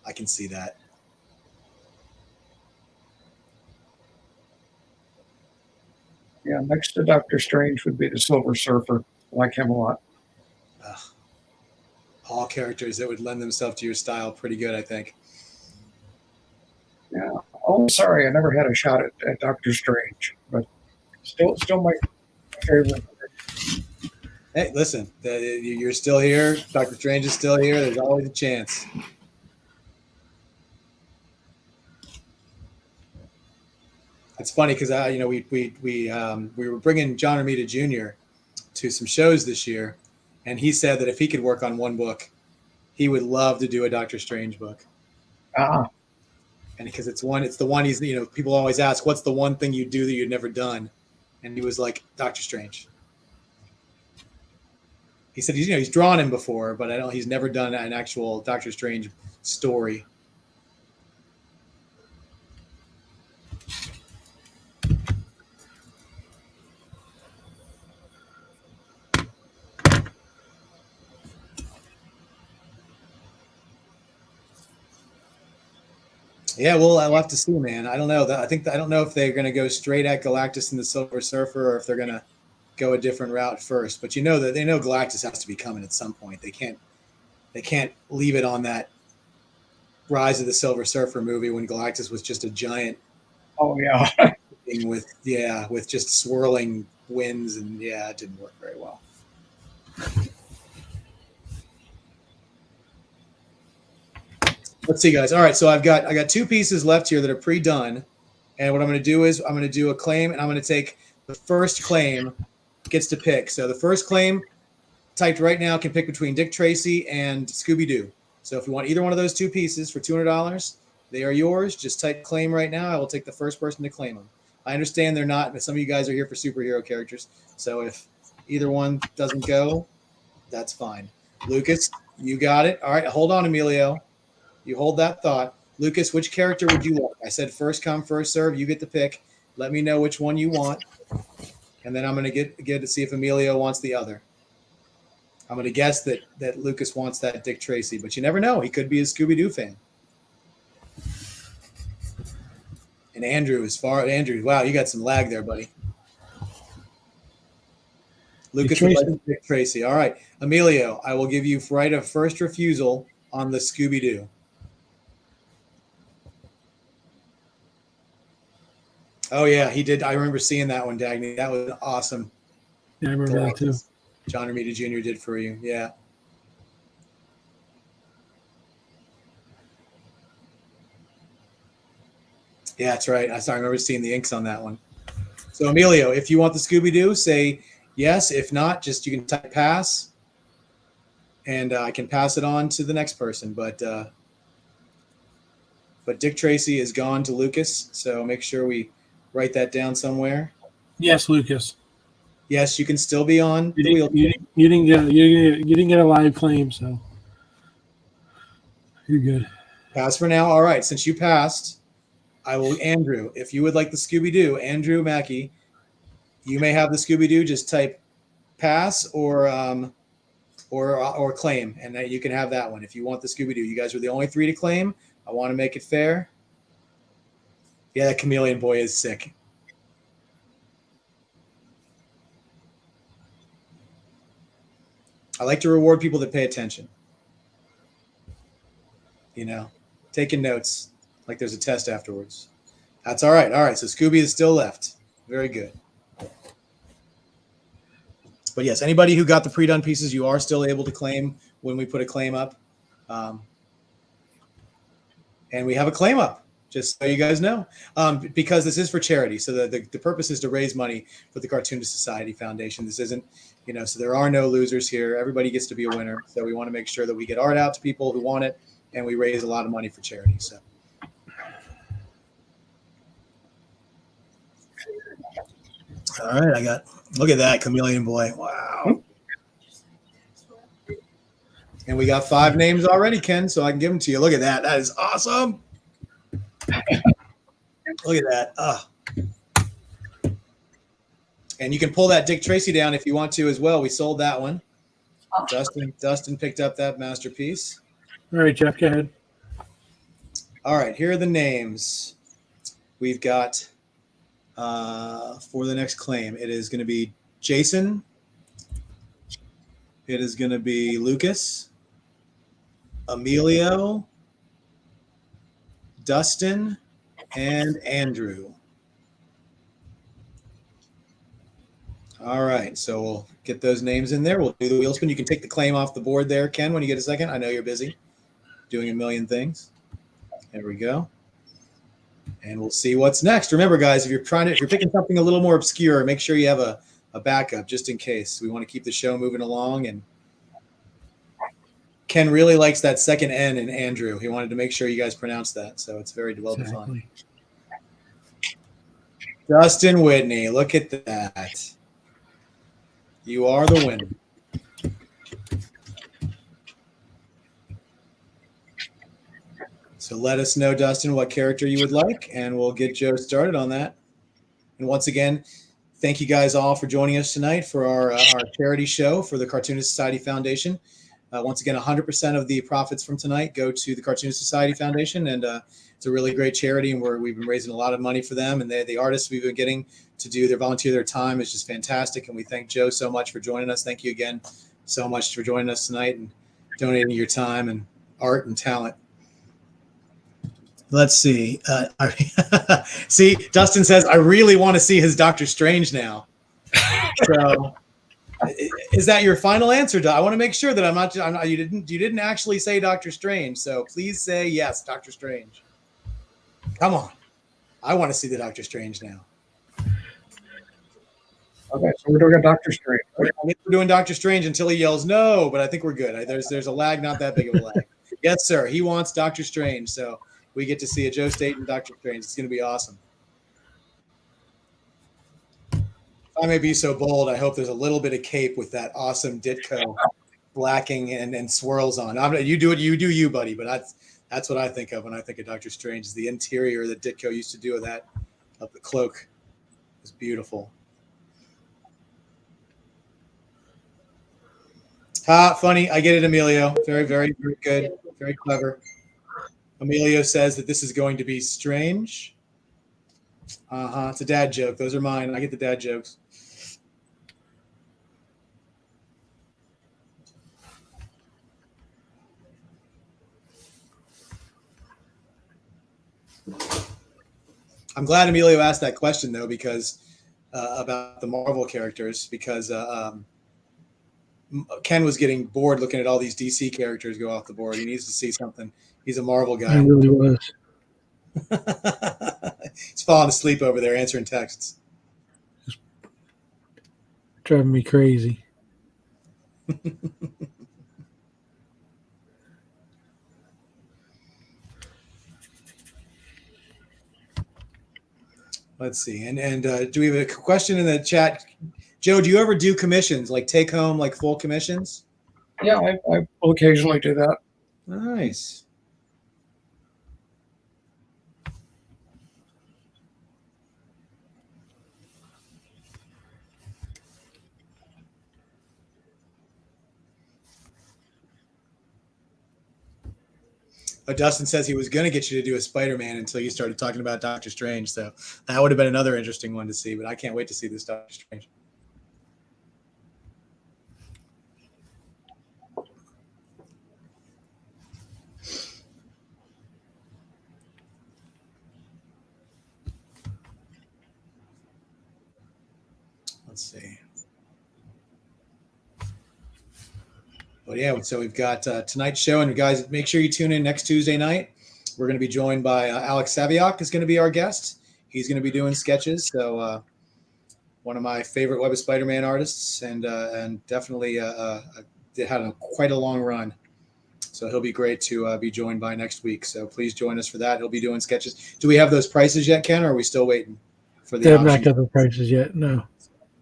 Speaker 1: I can see that.
Speaker 3: Yeah, next to Doctor Strange would be the Silver Surfer. I like him a lot.
Speaker 1: All characters that would lend themselves to your style pretty good, I think.
Speaker 3: Yeah. Oh, sorry, I never had a shot at Doctor Strange, but still my favorite.
Speaker 1: Hey, listen, you're still here. Doctor Strange is still here. There's always a chance. It's funny because we were bringing John Romita Jr. to some shows this year, and he said that if he could work on one book, he would love to do a Doctor Strange book.
Speaker 3: Ah,
Speaker 1: And because it's the one he's, people always ask, what's the one thing you do that you'd never done? And he was like, Doctor Strange. He said he's drawn him before, but he's never done an actual Doctor Strange story. Yeah, well, I'll have to see, man. I don't know. I don't know if they're going to go straight at Galactus and the Silver Surfer, or if they're going to go a different route first. But that they know Galactus has to be coming at some point. They can't leave it on that Rise of the Silver Surfer movie when Galactus was just a giant.
Speaker 3: oh yeah.
Speaker 1: Thing with just swirling winds, and it didn't work very well. Let's see, guys. All right, so I got two pieces left here that are pre-done, and what I'm going to do is I'm going to do a claim, and I'm going to take the first claim gets to pick. So the first claim typed right now can pick between Dick Tracy and Scooby-Doo. So if you want either one of those two pieces for $200, they are yours. Just type claim right now. I will take the first person to claim them. I understand they're not, but some of you guys are here for superhero characters. So if either one doesn't go, that's fine. Lucas, you got it. All right, hold on, Emilio. You hold that thought. Lucas, which character would you like? I said first come, first serve. You get to pick. Let me know which one you want. And then I'm going to get to see if Emilio wants the other. I'm going to guess that Lucas wants that Dick Tracy, but you never know. He could be a Scooby-Doo fan. And Andrew, wow, you got some lag there, buddy. Lucas would like Dick Tracy. All right. Emilio, I will give you right of first refusal on the Scooby-Doo. Oh, yeah, he did. I remember seeing that one, Dagny. That was awesome.
Speaker 2: Yeah, I remember that too.
Speaker 1: John Romita Jr. did for you. Yeah. Yeah, that's right. I remember seeing the inks on that one. So, Emilio, if you want the Scooby-Doo, say yes. If not, just you can type pass, and I can pass it on to the next person. But Dick Tracy is gone to Lucas, so make sure we write that down somewhere.
Speaker 2: Yes, Lucas.
Speaker 1: Yes, you can still be on the wheel.
Speaker 2: You didn't get a live claim, so you're good.
Speaker 1: Pass for now. All right, since you passed, I will, Andrew, if you would like the Scooby-Doo, Andrew Mackey, you may have the Scooby-Doo. Just type pass or claim, and you can have that one if you want the Scooby-Doo. You guys are the only three to claim. I want to make it fair. Yeah, that chameleon boy is sick. I like to reward people that pay attention. Taking notes like there's a test afterwards. That's all right. All right, so Scooby is still left. Very good. But yes, anybody who got the pre-done pieces, you are still able to claim when we put a claim up. And we have a claim up, just so you guys know, because this is for charity. So the purpose is to raise money for the Cartoonist Society Foundation. This isn't, so there are no losers here. Everybody gets to be a winner. So we want to make sure that we get art out to people who want it, and we raise a lot of money for charity. So. All right, look at that chameleon boy. Wow. And we got 5 names already, Ken, so I can give them to you. Look at that. That is awesome. Look at that. And you can pull that Dick Tracy down if you want to as well. We sold that one. Dustin picked up that masterpiece.
Speaker 2: All right, Jeff, go ahead.
Speaker 1: All right, here are the names we've got for the next claim. It is going to be Jason. It is going to be Lucas, Emilio, Dustin, and Andrew. All right, so we'll get those names in there. We'll do the wheel spin. You can take the claim off the board there, Ken, when you get a second. I know you're busy doing a million things. There we go. And we'll see what's next. Remember, guys, if you're picking something a little more obscure, make sure you have a backup just in case. We want to keep the show moving along. And Ken really likes that second N in Andrew. He wanted to make sure you guys pronounce that, so it's very well defined. Dustin Whitney, look at that. You are the winner. So let us know, Dustin, what character you would like, and we'll get Joe started on that. And once again, thank you guys all for joining us tonight for our charity show for the Cartoonist Society Foundation. Once again, 100% of the profits from tonight go to the Cartoonist Society Foundation, and it's a really great charity, and we've been raising a lot of money for them, and the artists we've been getting to volunteer their time is just fantastic, and we thank Joe so much for joining us. Thank you again so much for joining us tonight and donating your time and art and talent. Let's see. See, Dustin says, I really want to see his Doctor Strange now. So is that your final answer? I want to make sure that I'm not, you didn't actually say Doctor Strange. So please say yes, Doctor Strange. Come on. I want to see the Doctor Strange now.
Speaker 3: Okay, so we're doing a Doctor Strange.
Speaker 1: We're doing Doctor Strange until he yells no, but I think we're good. There's a lag, not that big of a lag. Yes, sir. He wants Doctor Strange. So we get to see a Joe Staton Doctor Strange. It's going to be awesome. If I may be so bold, I hope there's a little bit of cape with that awesome Ditko blacking and swirls on. You do you, buddy, but that's what I think of when I think of Doctor Strange, is the interior that Ditko used to do of the cloak. It's beautiful. Funny. I get it, Emilio. Very, very, very good. Very clever. Emilio says that this is going to be strange. It's a dad joke. Those are mine. I get the dad jokes. I'm glad Emilio asked that question, though, because about the Marvel characters, because Ken was getting bored looking at all these DC characters go off the board. He needs to see something. He's a Marvel guy.
Speaker 2: I really was.
Speaker 1: He's falling asleep over there answering texts.
Speaker 2: Just driving me crazy.
Speaker 1: Let's see. And do we have a question in the chat? Joe, do you ever do commissions, like take home, like full commissions?
Speaker 3: Yeah, I will occasionally do that.
Speaker 1: Nice. Dustin says he was going to get you to do a Spider-Man until you started talking about Doctor Strange. So that would have been another interesting one to see, but I can't wait to see this Doctor Strange. Let's see. But yeah, so we've got tonight's show, and guys, make sure you tune in next Tuesday night. We're going to be joined by Alex Saviok is going to be our guest. He's going to be doing sketches. So one of my favorite Web of Spider-Man artists, and definitely had quite a long run. So he'll be great to be joined by next week. So please join us for that. He'll be doing sketches. Do we have those prices yet, Ken, or are we still waiting for the?
Speaker 2: They have not got the prices yet. No.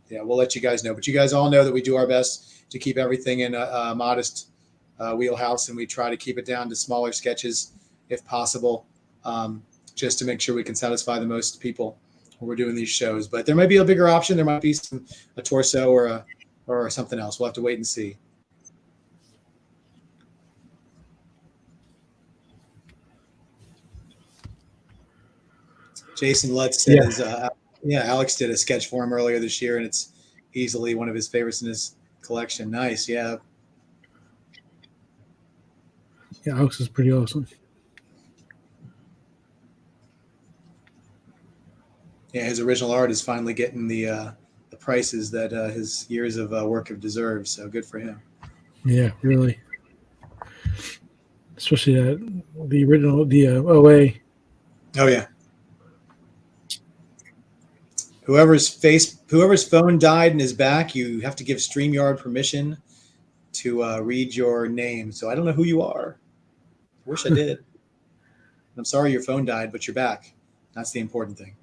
Speaker 1: Yeah, we'll let you guys know. But you guys all know that we do our best to keep everything in a modest wheelhouse, and we try to keep it down to smaller sketches if possible, just to make sure we can satisfy the most people when we're doing these shows. But there might be a bigger option. There might be a torso or something else. We'll have to wait and see. Jason Lutz says, Alex did a sketch for him earlier this year, and it's easily one of his favorites in his collection. Nice. Yeah,
Speaker 2: Alex is pretty awesome.
Speaker 1: Yeah, his original art is finally getting the prices that his years of work have deserved. So good for him.
Speaker 2: Yeah, really. Especially the original, the OA.
Speaker 1: Oh yeah. Whoever's phone died and is back, you have to give StreamYard permission to read your name. So I don't know who you are. I wish I did. I'm sorry your phone died, but you're back. That's the important thing.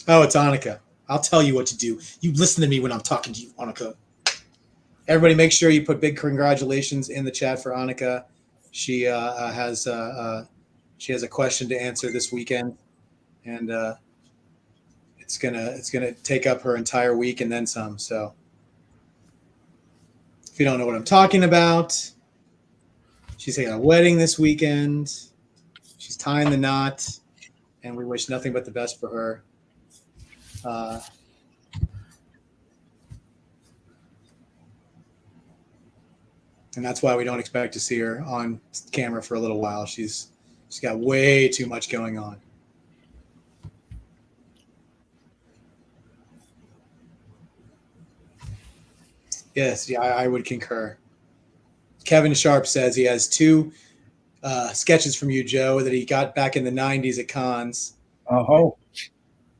Speaker 1: Oh, it's Annika. I'll tell you what to do. You listen to me when I'm talking to you, Annika. Everybody, make sure you put big congratulations in the chat for Annika. She has she has a question to answer this weekend, and it's gonna take up her entire week and then some. So, if you don't know what I'm talking about, she's having a wedding this weekend. She's tying the knot, and we wish nothing but the best for her. And that's why we don't expect to see her on camera for a little while. She's got way too much going on. Yes, yeah, I would concur. Kevin Sharp says he has two sketches from you, Joe, that he got back in the 90s at cons.
Speaker 3: Oh,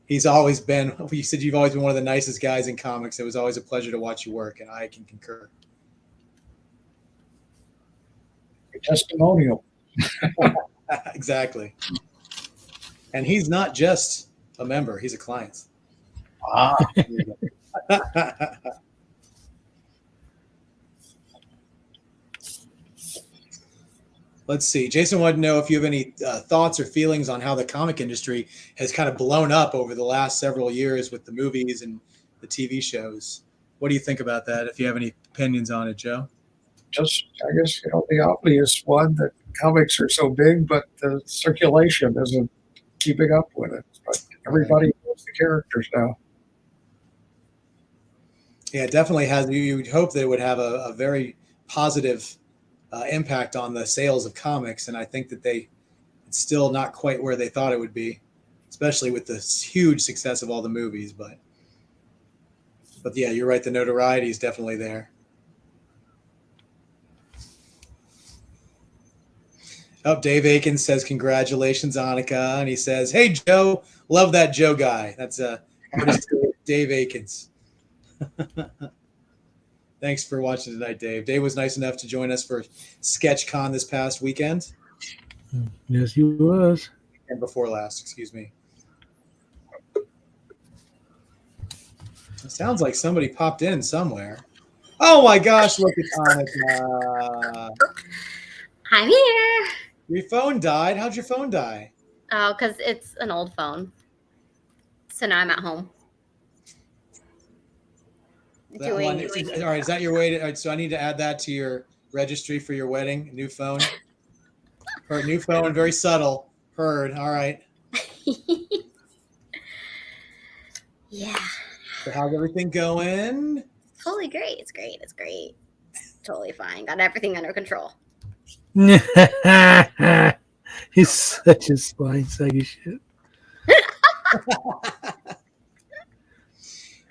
Speaker 1: He's always been, you said you've always been one of the nicest guys in comics. It was always a pleasure to watch you work, and I can concur.
Speaker 3: testimonial.
Speaker 1: Exactly. And he's not just a member, he's a client.
Speaker 3: Ah,
Speaker 1: Let's see. Jason wanted to know if you have any thoughts or feelings on how the comic industry has kind of blown up over the last several years with the movies and the TV shows. What do you think about that? If you have any opinions on it, Joe?
Speaker 3: just, I guess, the obvious one that comics are so big, but the circulation isn't keeping up with it. But everybody knows the characters now.
Speaker 1: Yeah, it definitely has. You would hope that it would have a very positive impact on the sales of comics, and I think that it's still not quite where they thought it would be, especially with the huge success of all the movies. But yeah, you're right. The notoriety is definitely there. Oh, Dave Akins says congratulations, Annika, and he says, "Hey, Joe, love that Joe guy." That's artist Dave Akins. Thanks for watching tonight, Dave. Dave was nice enough to join us for SketchCon this past weekend.
Speaker 2: Yes, he was.
Speaker 1: And before last, excuse me. It sounds like somebody popped in somewhere. Oh my gosh, look at Annika.
Speaker 4: I'm here.
Speaker 1: Your phone died. How'd your phone die?
Speaker 4: Oh, because it's an old phone. So now I'm at home.
Speaker 1: All right, is that your way to? All right, so I need to add that to your registry for your wedding. New phone. Her new phone, very subtle. Heard. All right.
Speaker 4: Yeah.
Speaker 1: So how's everything going?
Speaker 4: Totally great. It's great. It's great. Totally fine. Got everything under control.
Speaker 2: He's such a spine sack of shit.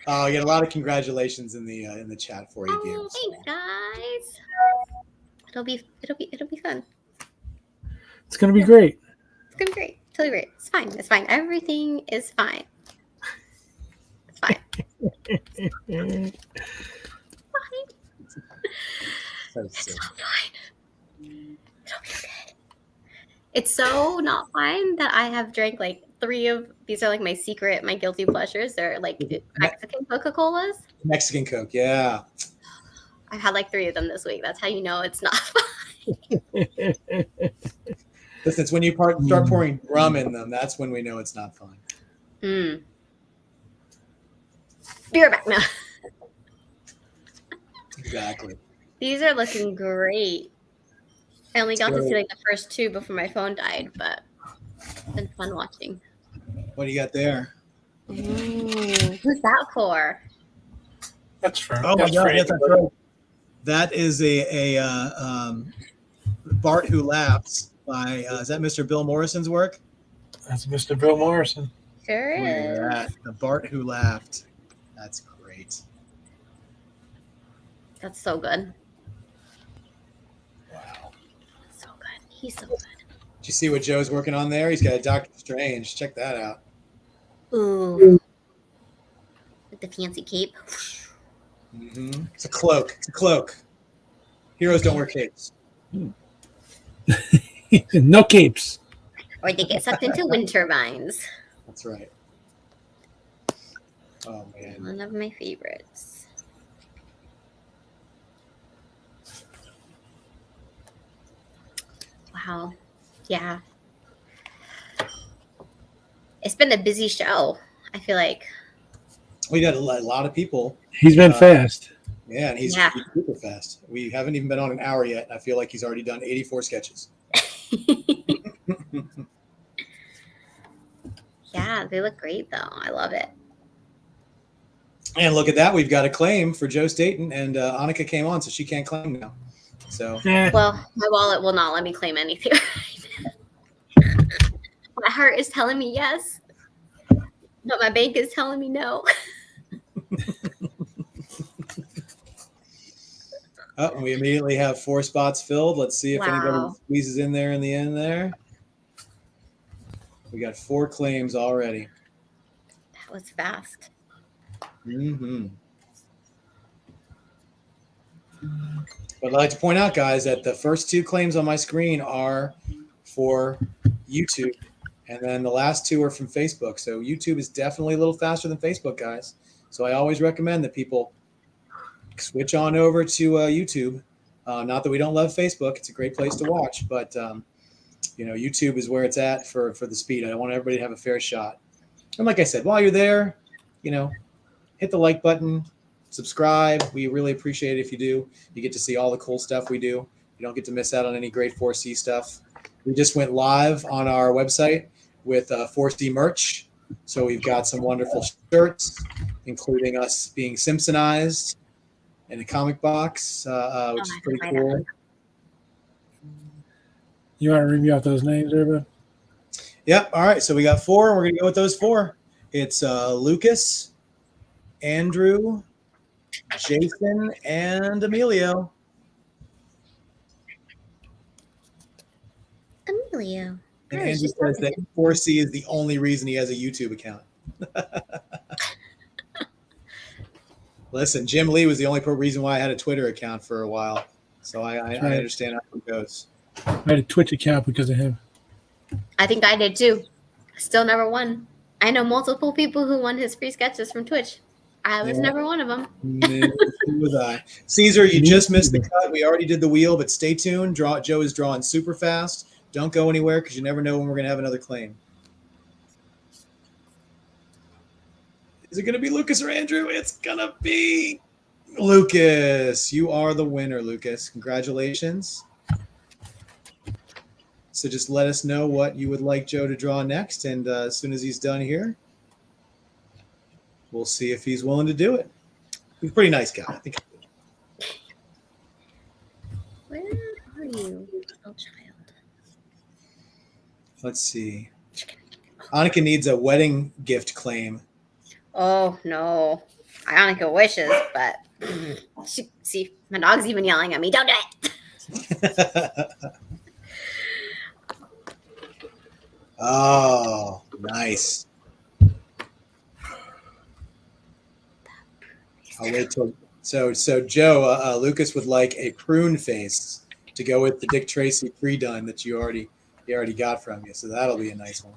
Speaker 1: Oh, you got a lot of congratulations in the chat for you, dear.
Speaker 4: Thanks, guys. It'll be fun.
Speaker 2: It's gonna be great.
Speaker 4: It's gonna be great. Totally great. It's fine. It's fine. Everything is fine. It's fine. It's fine. It's so fine. It'll be okay. It's so not fine that I have drank like 3 of these are like my guilty pleasures. They're like Mexican Coca-Colas.
Speaker 1: Mexican Coke, yeah.
Speaker 4: I've had like 3 of them this week. That's how you know it's not fine.
Speaker 1: Listen, it's when you start pouring rum in them, that's when we know it's not fun.
Speaker 4: Be right back now.
Speaker 1: Exactly.
Speaker 4: These are looking great. I only got to see like the first 2 before my phone died, but it's been fun watching.
Speaker 1: What do you got there?
Speaker 4: Ooh, who's that for?
Speaker 2: That's for.
Speaker 1: Oh my
Speaker 2: that's for
Speaker 1: God! Yes, that's
Speaker 2: anybody.
Speaker 1: right. That is a Bart Who Laughs by is that Mr. Bill Morrison's work?
Speaker 2: That's Mr. Bill Morrison.
Speaker 4: Sure
Speaker 1: Look
Speaker 4: is.
Speaker 1: at that. The Bart Who Laughed. That's great.
Speaker 4: That's so good.
Speaker 1: Wow.
Speaker 4: So good. He's so good.
Speaker 1: Did you see what Joe's working on there? He's got a Doctor Strange. Check that out.
Speaker 4: Ooh. With the fancy cape.
Speaker 1: Mm-hmm. It's a cloak. It's a cloak. Heroes don't wear capes.
Speaker 2: No capes.
Speaker 4: Or they get sucked into wind turbines.
Speaker 1: That's right. Oh man.
Speaker 4: One of my favorites. Wow. Yeah. It's been a busy show. I feel like.
Speaker 1: We got a lot of people.
Speaker 2: He's been fast.
Speaker 1: Yeah, and he's super fast. We haven't even been on an hour yet. And I feel like he's already done 84 sketches.
Speaker 4: Yeah, they look great though. I love it.
Speaker 1: And look at that. We've got a claim for Joe Staton, and Annika came on, so she can't claim now. So
Speaker 4: Well, my wallet will not let me claim anything. My heart is telling me yes, but my bank is telling me no.
Speaker 1: oh, we immediately have 4 spots filled. Let's see if anybody squeezes in there in the end there. We got 4 claims already.
Speaker 4: That was fast.
Speaker 1: Mm-hmm. But I'd like to point out, guys, that the first 2 claims on my screen are for YouTube, and then the last 2 are from Facebook. So YouTube is definitely a little faster than Facebook, guys. So I always recommend that people switch on over to YouTube. Not that we don't love Facebook; it's a great place to watch, but YouTube is where it's at for the speed. I want everybody to have a fair shot. And like I said, while you're there, hit the like button, subscribe. We really appreciate it if you do. You get to see all the cool stuff we do. You don't get to miss out on any great 4C stuff. We just went live on our website with 4C merch. So we've got some wonderful shirts, including us being Simpsonized in a comic box, which is pretty cool.
Speaker 2: You want to read me off those names, everybody?
Speaker 1: Yep. All right. So we got 4, and we're going to go with those 4. It's Lucas, Andrew, Jason, and Emilio.
Speaker 4: Emilio.
Speaker 1: And Andrew says that 4C is the only reason he has a YouTube account. Listen, Jim Lee was the only reason why I had a Twitter account for a while. So I understand how it goes.
Speaker 2: I had a Twitch account because of him.
Speaker 4: I think I did too. Still never won. I know multiple people who won his free sketches from Twitch. I was never one of them.
Speaker 1: Neither was I. Caesar, you just missed the cut. We already did the wheel, but stay tuned. Joe is drawing super fast. Don't go anywhere because you never know when we're going to have another claim. Is it going to be Lucas or Andrew? It's going to be Lucas. You are the winner, Lucas. Congratulations. So just let us know what you would like Joe to draw next. And as soon as he's done here, we'll see if he's willing to do it. He's a pretty nice guy, I think.
Speaker 4: Where are you, little child?
Speaker 1: Let's see. Annika needs a wedding gift claim.
Speaker 4: Oh, no. Annika wishes, but see, my dog's even yelling at me. Don't do it.
Speaker 1: Oh, nice. I'll wait till so Joe, Lucas would like a prune face to go with the Dick Tracy pre-done that he already got from you. So that'll be a nice one.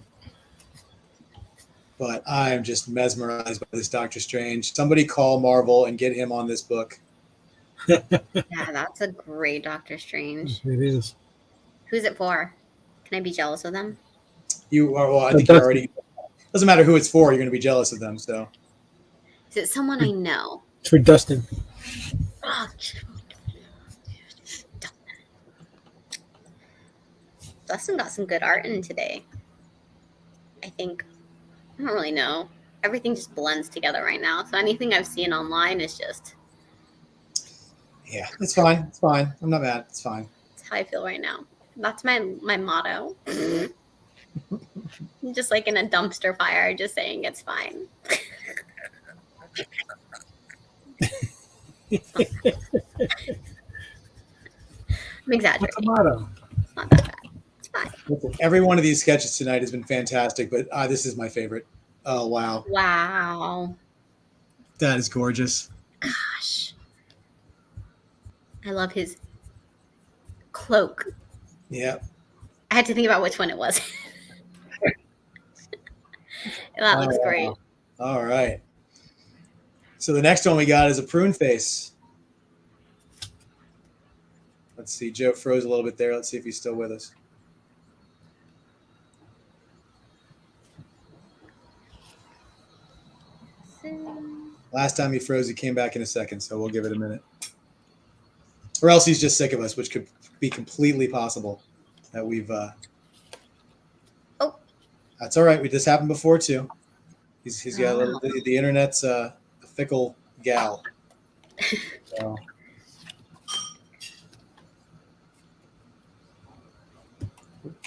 Speaker 1: But I'm just mesmerized by this Doctor Strange. Somebody call Marvel and get him on this book.
Speaker 4: Yeah, that's a great Doctor Strange.
Speaker 2: It is.
Speaker 4: Who's it for? Can I be jealous of them?
Speaker 1: You are. Well, I think you already. Doesn't matter who it's for. You're going to be jealous of them. So.
Speaker 4: Is it someone I know?
Speaker 2: It's for Dustin.
Speaker 4: Oh, Dustin got some good art in today. I think. I don't really know. Everything just blends together right now. So anything I've seen online is just.
Speaker 1: Yeah, it's fine. It's fine. I'm not mad. It's fine.
Speaker 4: That's how I feel right now. That's my motto. Just like in a dumpster fire, just saying it's fine. I'm exaggerating.
Speaker 2: What's the motto?
Speaker 4: It's not that bad. It's fine.
Speaker 1: Listen, every one of these sketches tonight has been fantastic, but this is my favorite. Oh, wow.
Speaker 4: Wow.
Speaker 1: That is gorgeous.
Speaker 4: Gosh. I love his cloak.
Speaker 1: Yeah.
Speaker 4: I had to think about which one it was. That looks great.
Speaker 1: All right. So the next one we got is a prune face. Let's see. Joe froze a little bit there. Let's see if he's still with us. Last time he froze, he came back in a second, so we'll give it a minute. Or else he's just sick of us, which could be completely possible. That we've.
Speaker 4: Oh.
Speaker 1: That's all right. This happened before too. He's got a little. The internet's a fickle gal. So.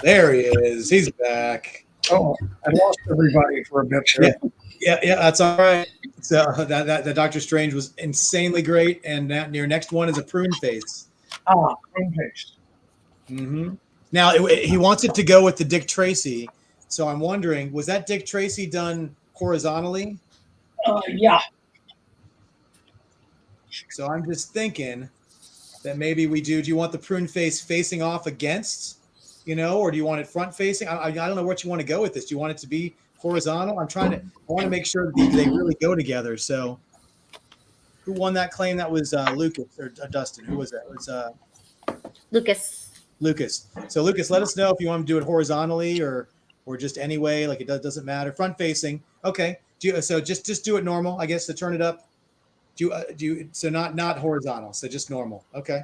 Speaker 1: There he is. He's back.
Speaker 3: Oh, I lost everybody for a bit here.
Speaker 1: Yeah, that's all right. So that Doctor Strange was insanely great, and your next one is a prune face.
Speaker 3: Prune face.
Speaker 1: Mm-hmm. Now he wants it to go with the Dick Tracy, so I'm wondering, was that Dick Tracy done horizontally?
Speaker 3: Yeah.
Speaker 1: So I'm just thinking that maybe we do. Do you want the prune face facing off against, or do you want it front facing? I don't know what you want to go with this. Do you want it to be horizontal? I want to make sure that they really go together. So who won that claim? That was Lucas or Dustin. Who was that? It was Lucas. So Lucas, let us know if you want to do it horizontally or just any way. Like it doesn't matter. Front facing. Okay. So just do it normal. I guess to turn it up. Do you so not horizontal. So just normal. Okay.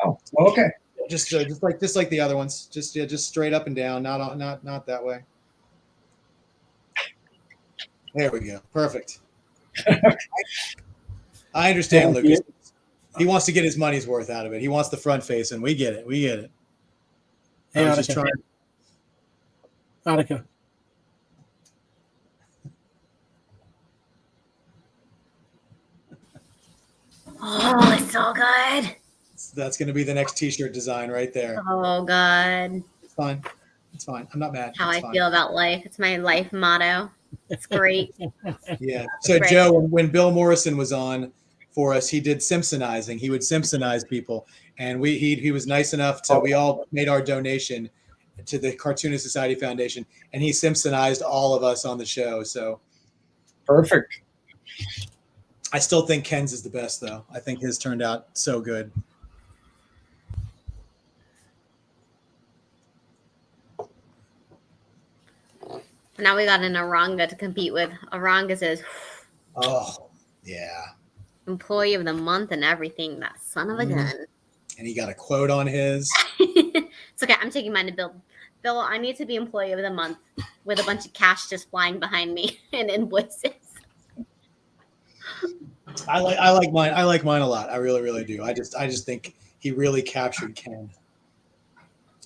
Speaker 3: Oh, okay.
Speaker 1: Just like the other ones. Just straight up and down. Not that way. There we go. Perfect. I understand, Lucas. He wants to get his money's worth out of it. He wants the front face, and we get it.
Speaker 2: Hey,
Speaker 1: I was just trying.
Speaker 2: Annika.
Speaker 4: Oh, it's so good.
Speaker 1: That's going to be the next T-shirt design right there.
Speaker 4: Oh, God.
Speaker 1: It's fine. I'm not mad.
Speaker 4: How I feel about life. It's my life motto. It's great.
Speaker 1: Yeah. So,
Speaker 4: great.
Speaker 1: Joe, when Bill Morrison was on for us, he did Simpsonizing. He would Simpsonize people. And he was nice enough to, we all made our donation to the Cartoonist Society Foundation. And he Simpsonized all of us on the show. So.
Speaker 3: Perfect.
Speaker 1: I still think Ken's is the best, though. I think his turned out so good.
Speaker 4: Now we got an Aranga to compete with. Aranga says,
Speaker 1: oh, yeah.
Speaker 4: Employee of the month and everything. That son of a gun.
Speaker 1: And he got a quote on his.
Speaker 4: It's okay. I'm taking mine to Bill. Bill, I need to be employee of the month with a bunch of cash just flying behind me and invoices.
Speaker 1: I like mine. I like mine a lot. I really, really do. I just think he really captured Ken.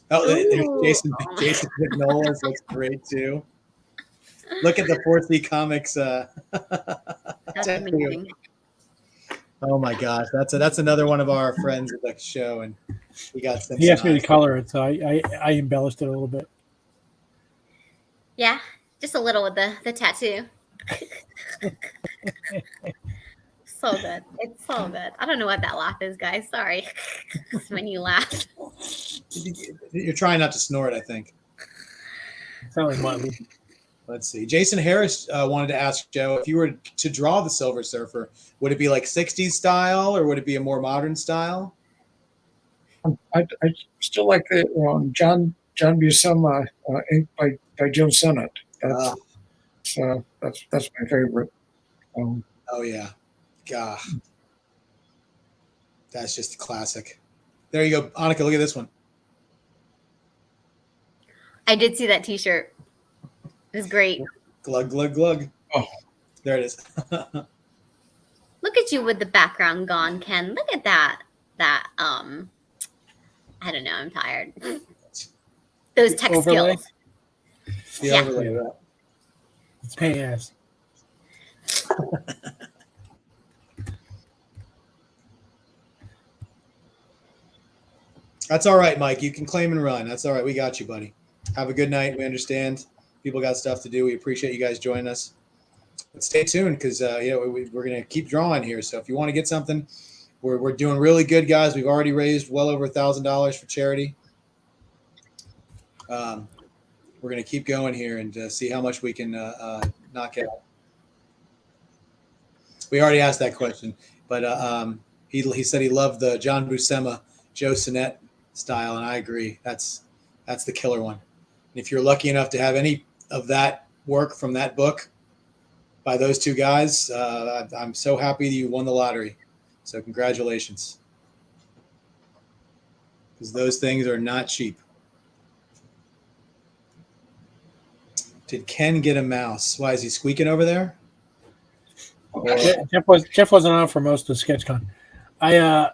Speaker 1: Oh, there's Jason McNolan's looks great too. Look at the 4C Comics.
Speaker 4: That's amazing.
Speaker 1: Oh my gosh, that's another one of our friends at the show, and he got.
Speaker 2: He asked me to color it, so I embellished it a little bit.
Speaker 4: Yeah, just a little with the tattoo. So good. It's so good. I don't know what that laugh is, guys. Sorry. When you laugh.
Speaker 1: You're trying not to snort, I think.
Speaker 2: Sound like mine.
Speaker 1: Let's see. Jason Harris wanted to ask Joe, if you were to draw the Silver Surfer, would it be like 60s style or would it be a more modern style?
Speaker 3: I still like the John Buscema ink by Joe Sennett. That's my favorite.
Speaker 1: Oh yeah, God, that's just a classic. There you go, Annika. Look at this one.
Speaker 4: I did see that T-shirt. It was great.
Speaker 1: Glug, glug, glug.
Speaker 3: Oh.
Speaker 1: There it is.
Speaker 4: Look at you with the background gone, Ken. Look at that. I don't know. I'm tired. Those tech
Speaker 2: Overlay?
Speaker 4: skills.
Speaker 1: The
Speaker 4: Yeah.
Speaker 1: overlay.
Speaker 2: Yeah. It's pain ass.
Speaker 1: That's all right, Mike. You can claim and run. That's all right. We got you, buddy. Have a good night. We understand. People got stuff to do. We appreciate you guys joining us. But stay tuned because we're going to keep drawing here. So if you want to get something, we're doing really good, guys. We've already raised well over $1,000 for charity. We're going to keep going here and see how much we can knock out. We already asked that question, but he said he loved the John Buscema, Joe Staton style, and I agree. That's the killer one. And if you're lucky enough to have any of that work from that book by those two guys, I'm so happy that you won the lottery. So congratulations, because those things are not cheap. Did Ken get a mouse? Why is he squeaking over there?
Speaker 2: Jeff wasn't on for most of SketchCon. I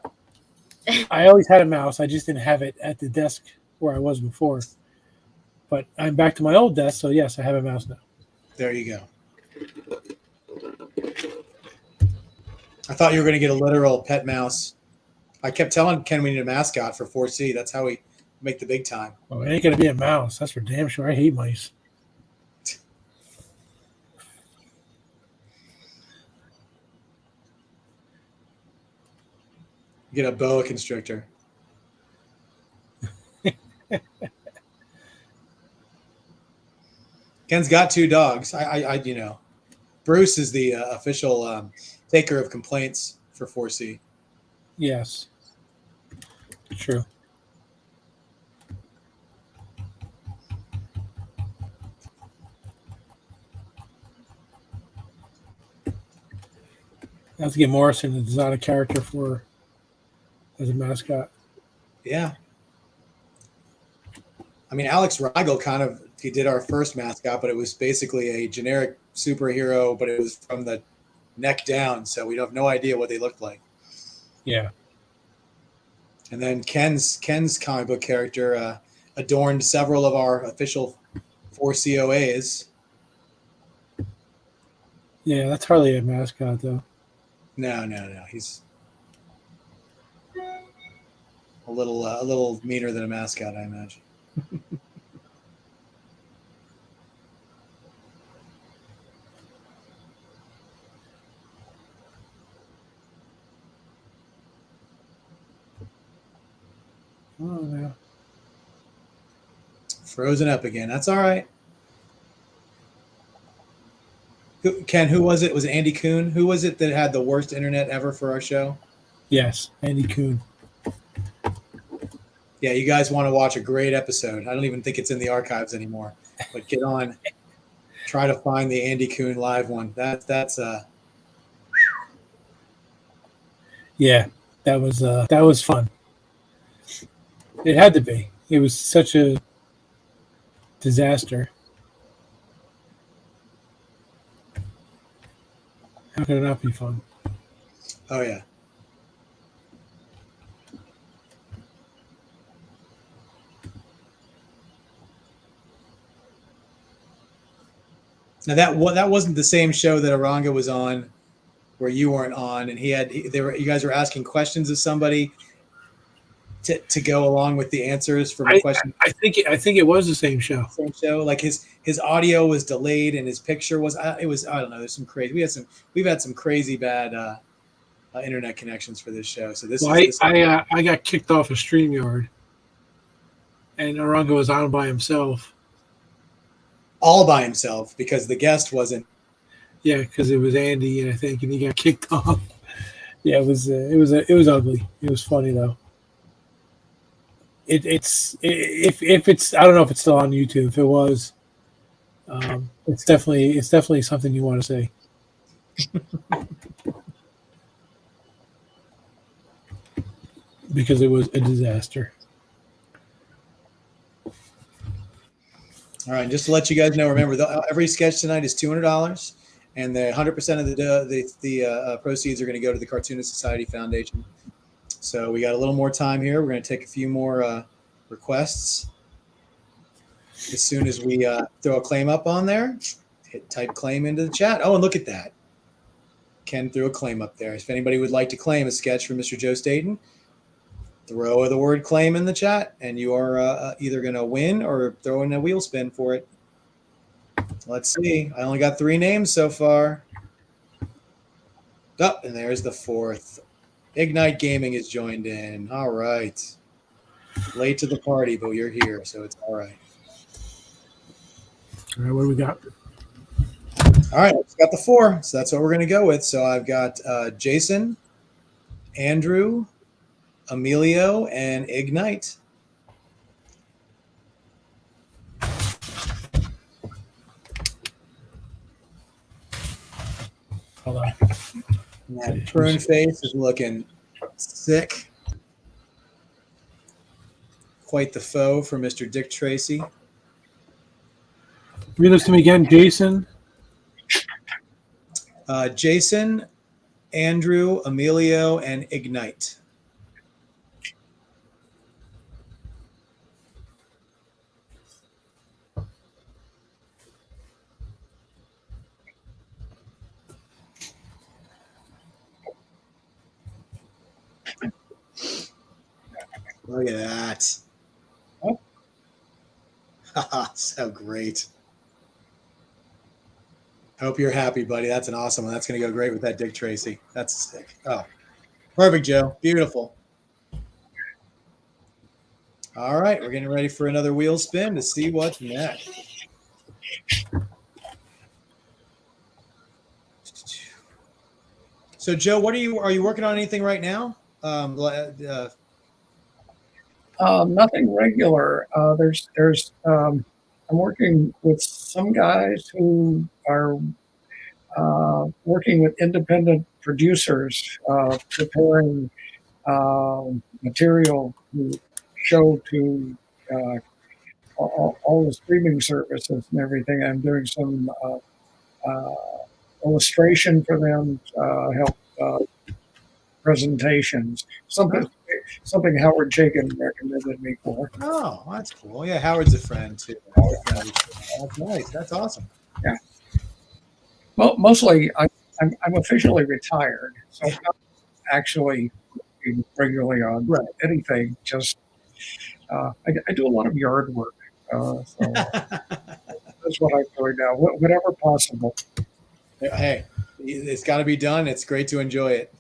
Speaker 2: always had a mouse. I just didn't have it at the desk where I was before. But I'm back to my old desk, so yes, I have a mouse now.
Speaker 1: There you go. I thought you were going to get a literal pet mouse. I kept telling Ken we need a mascot for 4C. That's how we make the big time.
Speaker 2: Oh, it ain't going to be a mouse. That's for damn sure. I hate mice.
Speaker 1: Get a boa constrictor. Ken's got 2 dogs. I Bruce is the official taker of complaints for 4C.
Speaker 2: Yes. True. I have to get Morrison to design a character for as a mascot.
Speaker 1: Yeah. I mean, Alex Rigel he did our first mascot, but it was basically a generic superhero, but it was from the neck down, so we have no idea what they looked like.
Speaker 2: Yeah.
Speaker 1: And then Ken's comic book character adorned several of our official 4COAs.
Speaker 2: Yeah, that's hardly a mascot, though.
Speaker 1: No. He's a little meaner than a mascot, I imagine.
Speaker 2: Oh, no.
Speaker 1: Frozen up again. That's all right. Ken, who was it? Was it Andy Kuhn? Who was it that had the worst internet ever for our show?
Speaker 2: Yes, Andy Kuhn.
Speaker 1: Yeah, you guys want to watch a great episode. I don't even think it's in the archives anymore. But get on. Try to find the Andy Kuhn live one. That's
Speaker 2: Yeah, that was fun. It had to be. It was such a disaster. How could it not be fun?
Speaker 1: Oh yeah. Now that wasn't the same show that Aranga was on, where you weren't on, and you guys were asking questions of somebody to go along with the answers from a question.
Speaker 2: I think it was the same show.
Speaker 1: Same show. Like his audio was delayed and his picture was. It was. I don't know. There's some crazy. We've had some crazy bad internet connections for this show. So
Speaker 2: I got kicked off of StreamYard, and Aranga was on by himself.
Speaker 1: All by himself because the guest wasn't.
Speaker 2: Yeah, because it was Andy, and he got kicked off. Yeah, it was ugly. It was funny though. If it's I don't know if it's still on YouTube. If it was, it's definitely something you want to see. Because it was a disaster.
Speaker 1: All right, just to let you guys know, remember every sketch tonight is $200, and the 100% of the proceeds are going to go to the Cartoonist Society Foundation. So we got a little more time here. We're going to take a few more requests. As soon as we throw a claim up on there, type claim into the chat. Oh, and look at that. Ken threw a claim up there. If anybody would like to claim a sketch from Mr. Joe Staton, throw the word claim in the chat, and you are either going to win or throw in a wheel spin for it. Let's see. I only got 3 names so far. Oh, and there's the 4th. Ignite Gaming has joined in. All right. Late to the party, but you're here, so it's all right.
Speaker 2: All right, what do we got?
Speaker 1: All right, I've got the 4, so that's what we're going to go with. So I've got Jason, Andrew, Emilio, and Ignite.
Speaker 2: Hold on.
Speaker 1: That prune face is looking sick. Quite the foe for Mr. Dick Tracy.
Speaker 2: Read this to me again, Jason.
Speaker 1: Jason, Andrew, Emilio, and Ignite. Look at that. Oh. So great. Hope you're happy, buddy. That's an awesome one. That's going to go great with that Dick Tracy. That's sick. Oh, perfect, Joe. Beautiful. All right, we're getting ready for another wheel spin to see what's next. So, Joe, are you working on anything right now?
Speaker 3: Nothing regular. I'm working with some guys who are working with independent producers, preparing material to show to all the streaming services and everything. I'm doing some illustration for them, help presentations. Something Howard Chaykin recommended me for.
Speaker 1: Oh, that's cool. Yeah, Howard's a friend too. That's nice. That's awesome.
Speaker 3: Yeah. Well, mostly I'm officially retired, so I'm not actually working regularly on anything. Just I do a lot of yard work, so that's what I'm doing now. Whatever possible.
Speaker 1: Hey, it's got to be done. It's great to enjoy it.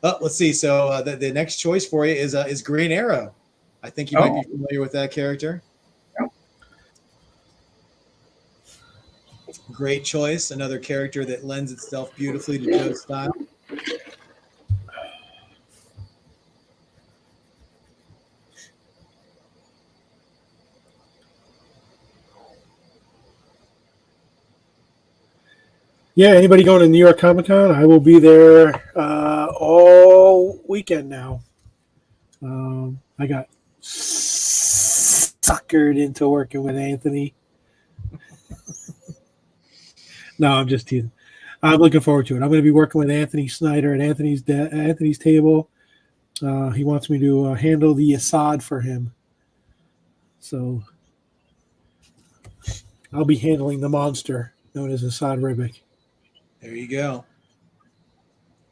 Speaker 1: Let's see. So the next choice for you is Green Arrow. I think you might be familiar with that character.
Speaker 3: Yeah.
Speaker 1: Great choice. Another character that lends itself beautifully to Joe's style.
Speaker 2: Yeah, anybody going to New York Comic Con? I will be there all weekend now. I got suckered into working with Anthony. No, I'm just teasing. I'm looking forward to it. I'm going to be working with Anthony Snyder at Anthony's table. He wants me to handle the Assad for him. So I'll be handling the monster known as Assad Ribic.
Speaker 1: There you go.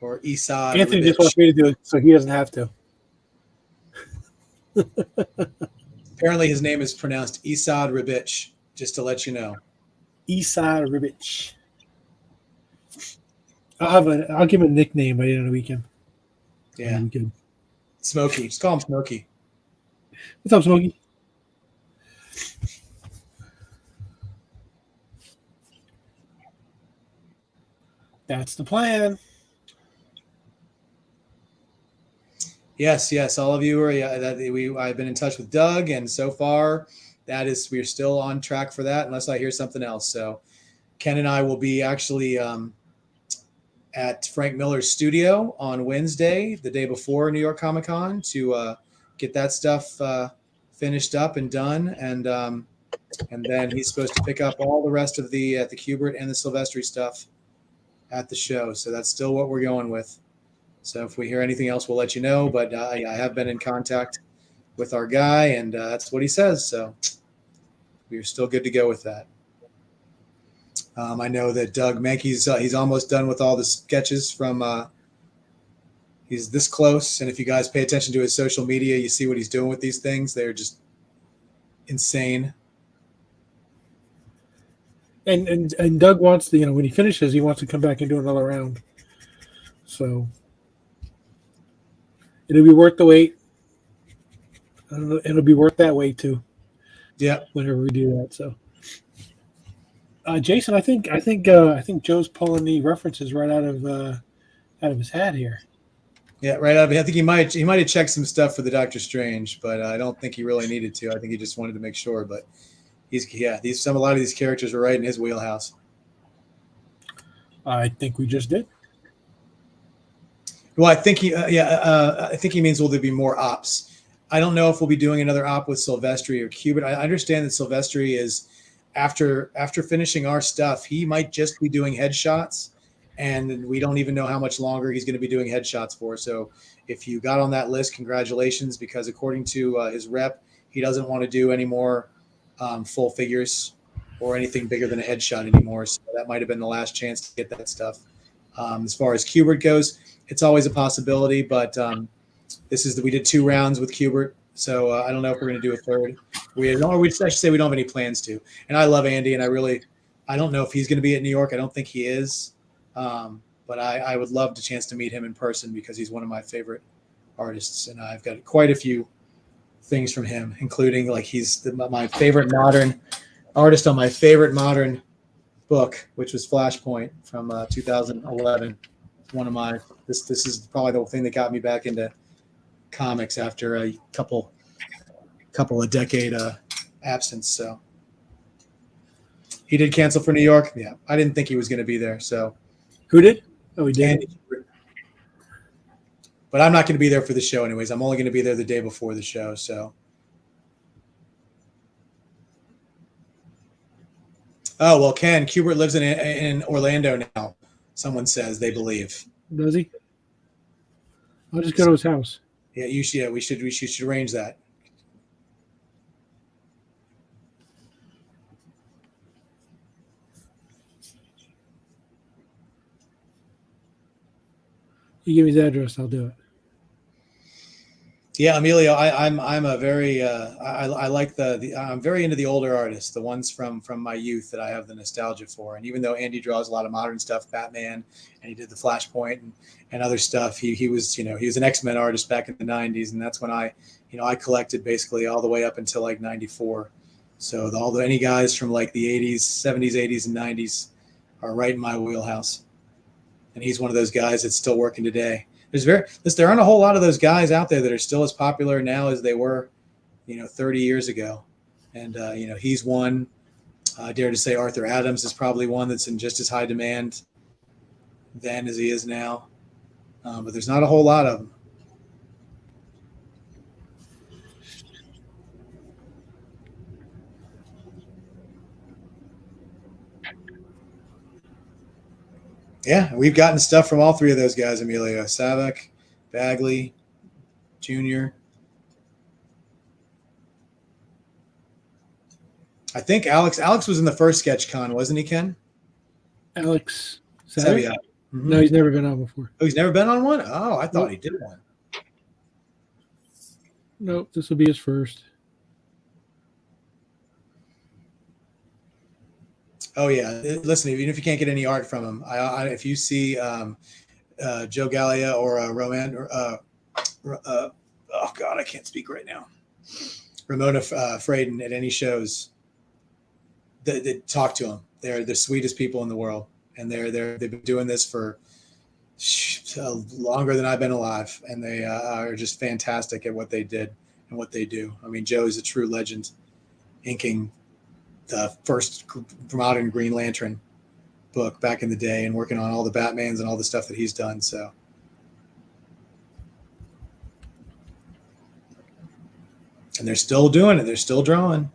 Speaker 1: Or Esad.
Speaker 2: Anthony just wants me to do it so he doesn't have to.
Speaker 1: Apparently his name is pronounced Esad Ribic, just to let you know.
Speaker 2: Esad Ribic. I'll give him a nickname by the end of the weekend.
Speaker 1: Yeah. Smokey. Just call him Smokey.
Speaker 2: What's up, Smokey? That's the plan.
Speaker 1: Yes. All of you are. I've been in touch with Doug, and so far, we're still on track for that, unless I hear something else. So, Ken and I will be actually at Frank Miller's studio on Wednesday, the day before New York Comic Con, to get that stuff finished up and done. And And then he's supposed to pick up all the rest of the Kubert and the Silvestri stuff at the show. So that's still what we're going with. So if we hear anything else, we'll let you know. But I have been in contact with our guy, and that's what he says. So we're still good to go with that. I know that Doug Mankey's he's almost done with all the sketches from. He's this close, and if you guys pay attention to his social media, you see what he's doing with these things. They're just insane.
Speaker 2: And Doug wants to, when he finishes, he wants to come back and do another round. So it'll be worth the wait. It'll be worth that wait too.
Speaker 1: Yeah.
Speaker 2: Whenever we do that. So, Jason, I think Joe's pulling the references right out of his hat here.
Speaker 1: Yeah, right out of it. I think he might have checked some stuff for the Doctor Strange, but I don't think he really needed to. I think he just wanted to make sure. But a lot of these characters are right in his wheelhouse.
Speaker 2: I think we just did.
Speaker 1: Well, I think he means will there be more ops? I don't know if we'll be doing another op with Silvestri or Kubert. I understand that Silvestri is after finishing our stuff, he might just be doing headshots, and we don't even know how much longer he's going to be doing headshots for. So if you got on that list, congratulations, because according to his rep, he doesn't want to do any more full figures or anything bigger than a headshot anymore. So that might have been the last chance to get that stuff. As far as Kubert goes, it's always a possibility, but we did 2 rounds with Kubert, so I don't know if we're going to do a third. I should say we don't have any plans to. And I love Andy, and I don't know if he's going to be at New York. I don't think he is, but I would love the chance to meet him in person because he's one of my favorite artists, and I've got quite a few things from him, including like he's my favorite modern artist on my favorite modern book, which was Flashpoint from 2011. One of my this is probably the thing that got me back into comics after a couple of decade absence. So he did cancel for New York. Yeah, I didn't think he was going to be there. So
Speaker 2: who did? Oh, he did.
Speaker 1: But I'm not going to be there for the show anyways. I'm only going to be there the day before the show. So. Oh, well, Ken Kubert lives in Orlando now. Someone says they believe.
Speaker 2: Does he? I'll just go to his house.
Speaker 1: Yeah, you should. Yeah, we should arrange that.
Speaker 2: You give me his address, I'll do it.
Speaker 1: Yeah, Emilio, I'm a very I like I'm very into the older artists, the ones from my youth that I have the nostalgia for. And even though Andy draws a lot of modern stuff, Batman, and he did the Flashpoint and other stuff, he was he was an X-Men artist back in the 90s, and that's when I collected basically all the way up until like 94. So any guys from like the 80s, 70s, 80s, and 90s are right in my wheelhouse. And he's one of those guys that's still working today. There aren't a whole lot of those guys out there that are still as popular now as they were, 30 years ago. And, he's one. I dare to say Arthur Adams is probably one that's in just as high demand then as he is now. But there's not a whole lot of them. Yeah, we've gotten stuff from all 3 of those guys, Emilio. Savick, Bagley, Jr. I think Alex was in the first SketchCon, wasn't he, Ken?
Speaker 2: Alex
Speaker 1: Savick.
Speaker 2: Mm-hmm. No, he's never been on before.
Speaker 1: Oh, he's never been on one? Oh, I thought he did one.
Speaker 2: Nope, this will be his first.
Speaker 1: Oh yeah, listen. Even if you can't get any art from him, if you see Joe Gallia or Roman, oh God, I can't speak right now. Ramona Fraden at any shows, they talk to him. They're the sweetest people in the world, and they've been doing this for longer than I've been alive, and they are just fantastic at what they did and what they do. I mean, Joe is a true legend, inking the first modern Green Lantern book back in the day and working on all the Batmans and all the stuff that he's done. So, and they're still doing it. They're still drawing.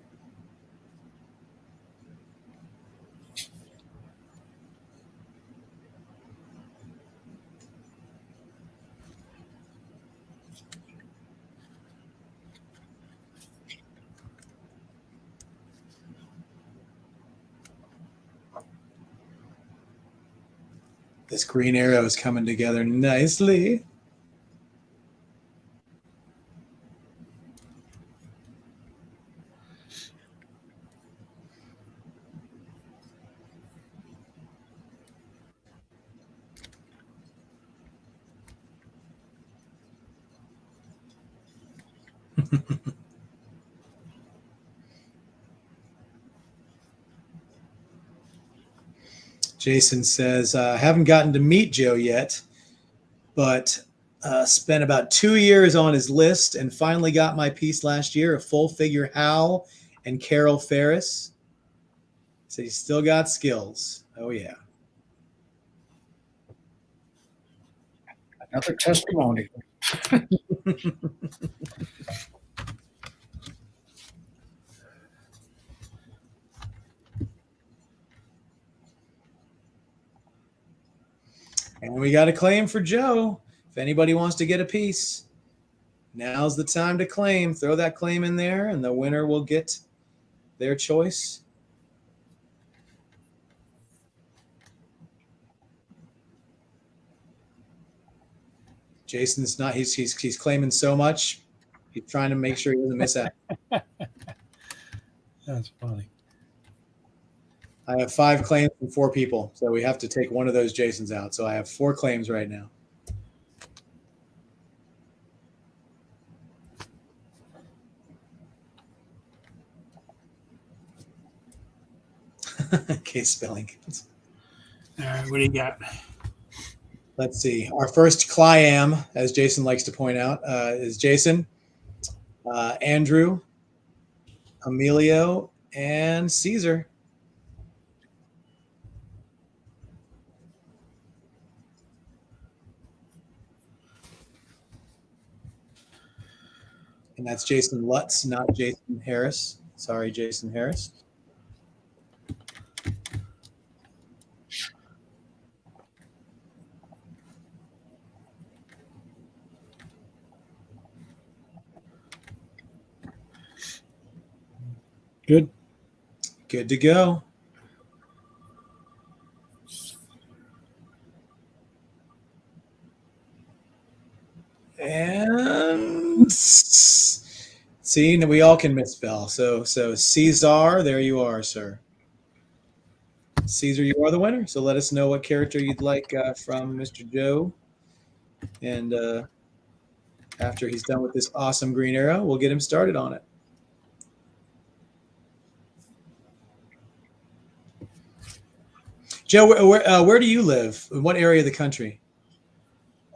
Speaker 1: This green arrow is coming together nicely. Jason says, haven't gotten to meet Joe yet, but spent about 2 years on his list and finally got my piece last year, a full figure Hal and Carol Ferris. So he's still got skills. Oh, yeah.
Speaker 3: Another testimony.
Speaker 1: And we got a claim for Joe. If anybody wants to get a piece, now's the time to claim. Throw that claim in there, and the winner will get their choice. Jason's not. He's claiming so much. He's trying to make sure he doesn't miss out.
Speaker 2: That's funny.
Speaker 1: I have 5 claims from 4 people, so we have to take one of those Jasons out. So I have 4 claims right now. Case spelling.
Speaker 2: All right, what do you got?
Speaker 1: Let's see. Our first Cliam, as Jason likes to point out, is Jason, Andrew, Emilio, and Caesar. And that's Jason Lutz, not Jason Harris. Sorry, Jason Harris.
Speaker 2: Good.
Speaker 1: Good to go. And see, we all can misspell. So Caesar, there you are, sir. Caesar, you are the winner. So let us know what character you'd like from Mr. Joe. And after he's done with this awesome green arrow, we'll get him started on it. Joe, where do you live? In what area of the country?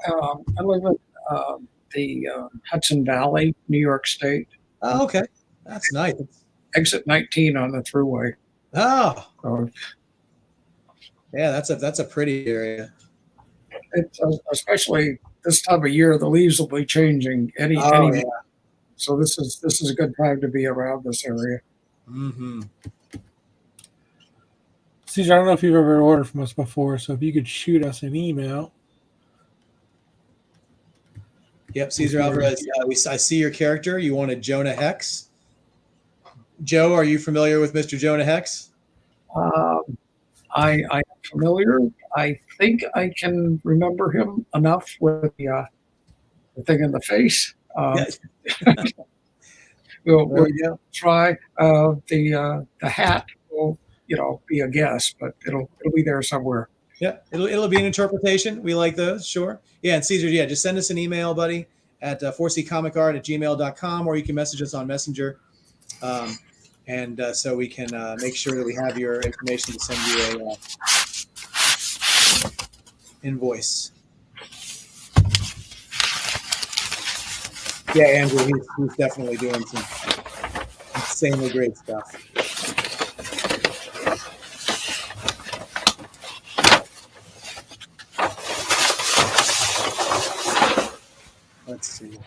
Speaker 3: I live in the Hudson Valley, New York State.
Speaker 1: Oh, okay. That's nice.
Speaker 3: Exit 19 on the thruway.
Speaker 1: Oh,
Speaker 3: So
Speaker 1: yeah, that's a pretty area.
Speaker 3: it's especially this time of year, the leaves will be changing any.
Speaker 1: Yeah.
Speaker 3: So this is a good time to be around this area.
Speaker 1: Mm-hmm.
Speaker 2: Caesar, I don't know if you've ever ordered from us before, so if you could shoot us an email.
Speaker 1: Yep, Caesar Alvarez. I see your character. You wanted Jonah Hex. Joe, are you familiar with Mr. Jonah Hex?
Speaker 3: I am familiar. I think I can remember him enough with the thing in the face. We'll try. The hat will be a guess, but it'll be there somewhere.
Speaker 1: Yeah, it'll be an interpretation. We like those, sure. Yeah, and Caesar, just send us an email, buddy, at 4ccomicart@gmail.com, or you can message us on Messenger. And so we can make sure that we have your information to send you a invoice. Yeah, Andrew, he's definitely doing some insanely great stuff. Let's see.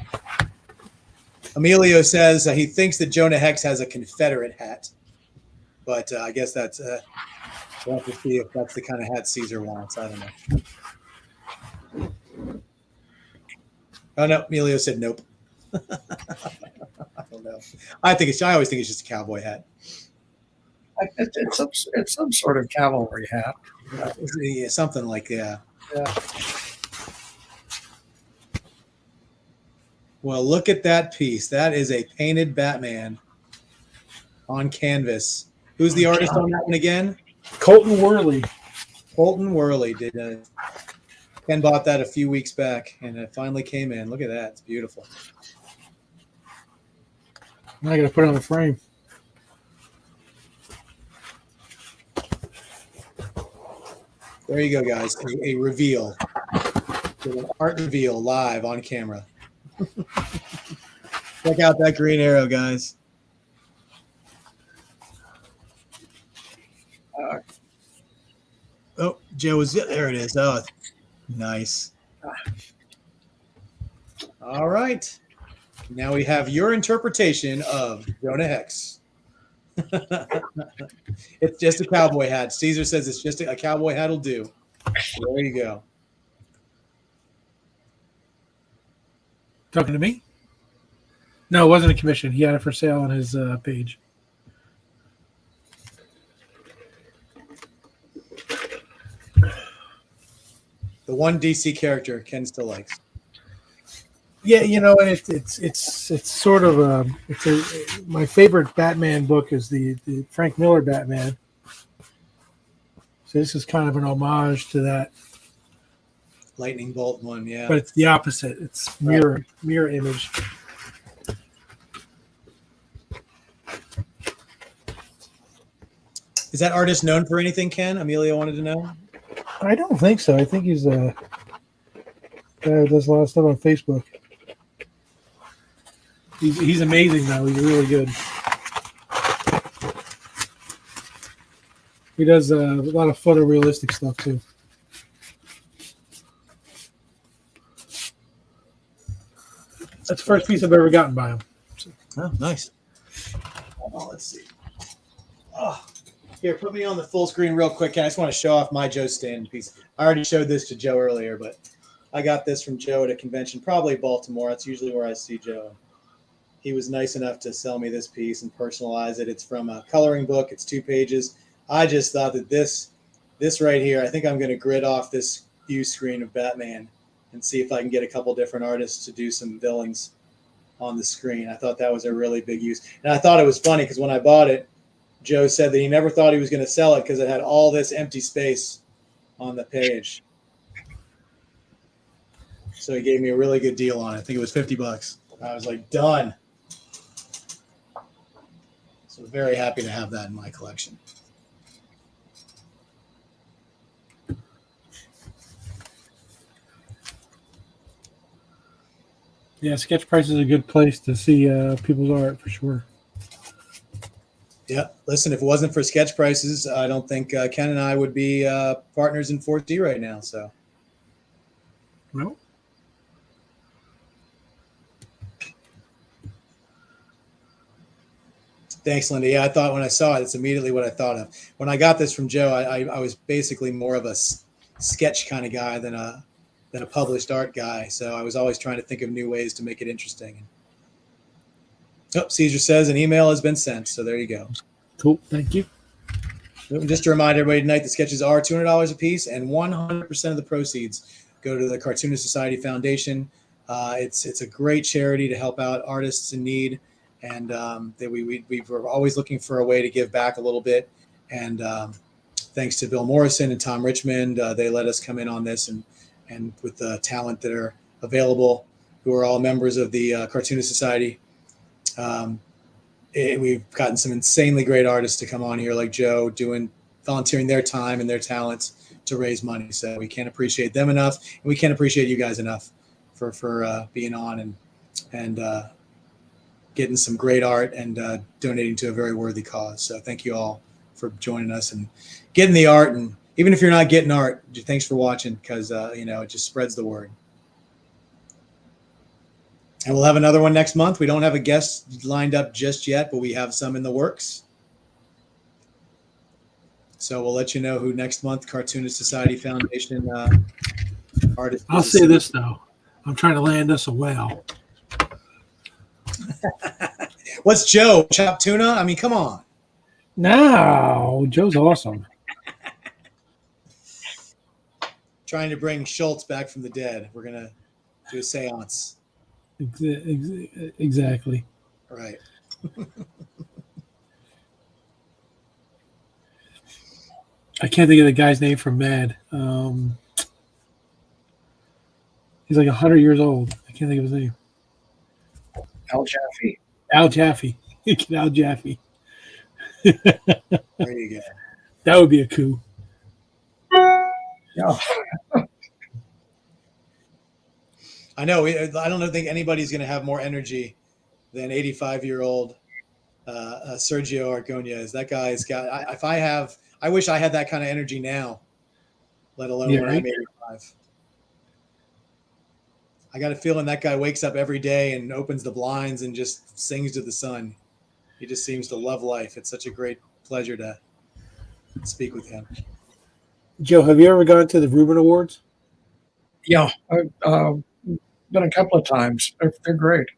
Speaker 1: Emilio says he thinks that Jonah Hex has a Confederate hat, but I guess that's we'll have to see if that's the kind of hat Caesar wants. I don't know. Oh no, Emilio said nope. I don't know. I always think it's just a cowboy hat.
Speaker 3: It's some sort of cavalry hat.
Speaker 1: Yeah, something like
Speaker 3: Yeah.
Speaker 1: Well, look at that piece. That is a painted Batman on canvas. Who's the artist on that one again?
Speaker 2: Colton Worley.
Speaker 1: Colton Worley did. Ken bought that a few weeks back, and it finally came in. Look at that; it's beautiful.
Speaker 2: Now I got to put it on the frame.
Speaker 1: There you go, guys. A reveal, an art reveal live on camera. Check out that Green Arrow, guys. Oh, Joe was there. It is. Oh, nice. All right. Now we have your interpretation of Jonah Hex. It's just a cowboy hat. Caesar says it's just a cowboy hat will do. There you go.
Speaker 2: Talking to me? No, it wasn't a commission. He had it for sale on his page.
Speaker 1: The one DC character Ken still likes.
Speaker 2: Yeah, you know, and it's sort of my favorite Batman book is the Frank Miller Batman. So this is kind of an homage to that,
Speaker 1: Lightning Bolt one, yeah.
Speaker 2: but it's the opposite. It's mirror image.
Speaker 1: Is that artist known for anything, Ken? Amelia wanted to know.
Speaker 2: I don't think so. I think he's a guy who does a lot of stuff on Facebook. He's amazing though. He's really good. He does a lot of photorealistic stuff too. That's the first piece I've ever gotten by him.
Speaker 1: Oh, nice. Oh, let's see. Oh, here, put me on the full screen real quick. I just want to show off my Joe Staton piece. I already showed this to Joe earlier, but I got this from Joe at a convention, probably Baltimore. That's usually where I see Joe. He was nice enough to sell me this piece and personalize it. It's from a coloring book. It's 2 pages. I just thought that this right here, I think I'm going to grid off this view screen of Batman and see if I can get a couple different artists to do some villains on the screen. I thought that was a really big use. And I thought it was funny because when I bought it, Joe said that he never thought he was going to sell it because it had all this empty space on the page. So he gave me a really good deal on it. I think it was $50. I was like, done. So very happy to have that in my collection.
Speaker 2: Yeah, Sketch Price is a good place to see people's art for sure.
Speaker 1: Yeah, listen, if it wasn't for sketch prices, I don't think Ken and I would be partners in 4D right now. So,
Speaker 2: No.
Speaker 1: Thanks, Linda. Yeah, I thought when I saw it, it's immediately what I thought of. When I got this from Joe, I was basically more of a sketch kind of guy than a published art guy. So I was always trying to think of new ways to make it interesting. Oh, Caesar says an email has been sent. So there you go.
Speaker 2: Cool. Thank you.
Speaker 1: Just to remind everybody tonight, the sketches are $200 a piece, and 100% of the proceeds go to the Cartoonist Society Foundation. It's a great charity to help out artists in need, and we were always looking for a way to give back a little bit. And thanks to Bill Morrison and Tom Richmond, they let us come in on this, and with the talent that are available, who are all members of the Cartoonist Society. We've gotten some insanely great artists to come on here, like Joe, volunteering their time and their talents to raise money. So we can't appreciate them enough, and we can't appreciate you guys enough for being on and getting some great art and donating to a very worthy cause. So thank you all for joining us and getting the art. And even if you're not getting art, thanks for watching, because it just spreads the word. And we'll have another one next month. We don't have a guest lined up just yet, but we have some in the works. So we'll let you know who next month Cartoonist Society Foundation artist.
Speaker 2: I'll say this though, I'm trying to land us a whale.
Speaker 1: What's Joe? Chopped tuna? I mean, come on.
Speaker 2: No, Joe's awesome.
Speaker 1: trying to bring Schultz back from the dead. We're gonna do a séance.
Speaker 2: Exactly.
Speaker 1: Right.
Speaker 2: I can't think of the guy's name from Mad. He's like 100 years old. I can't think of his name.
Speaker 3: Al Jaffe.
Speaker 2: Al Jaffe. Al Jaffe.
Speaker 1: There you go.
Speaker 2: That would be a coup.
Speaker 3: Yeah.
Speaker 1: I know. I don't think anybody's going to have more energy than 85-year-old Sergio Argonez. That guy's got. I wish I had that kind of energy now, let alone when I'm 85. I got a feeling that guy wakes up every day and opens the blinds and just sings to the sun. He just seems to love life. It's such a great pleasure to speak with him.
Speaker 2: Joe, have you ever gone to the Reuben Awards?
Speaker 3: Yeah. I've been a couple of times. They're great.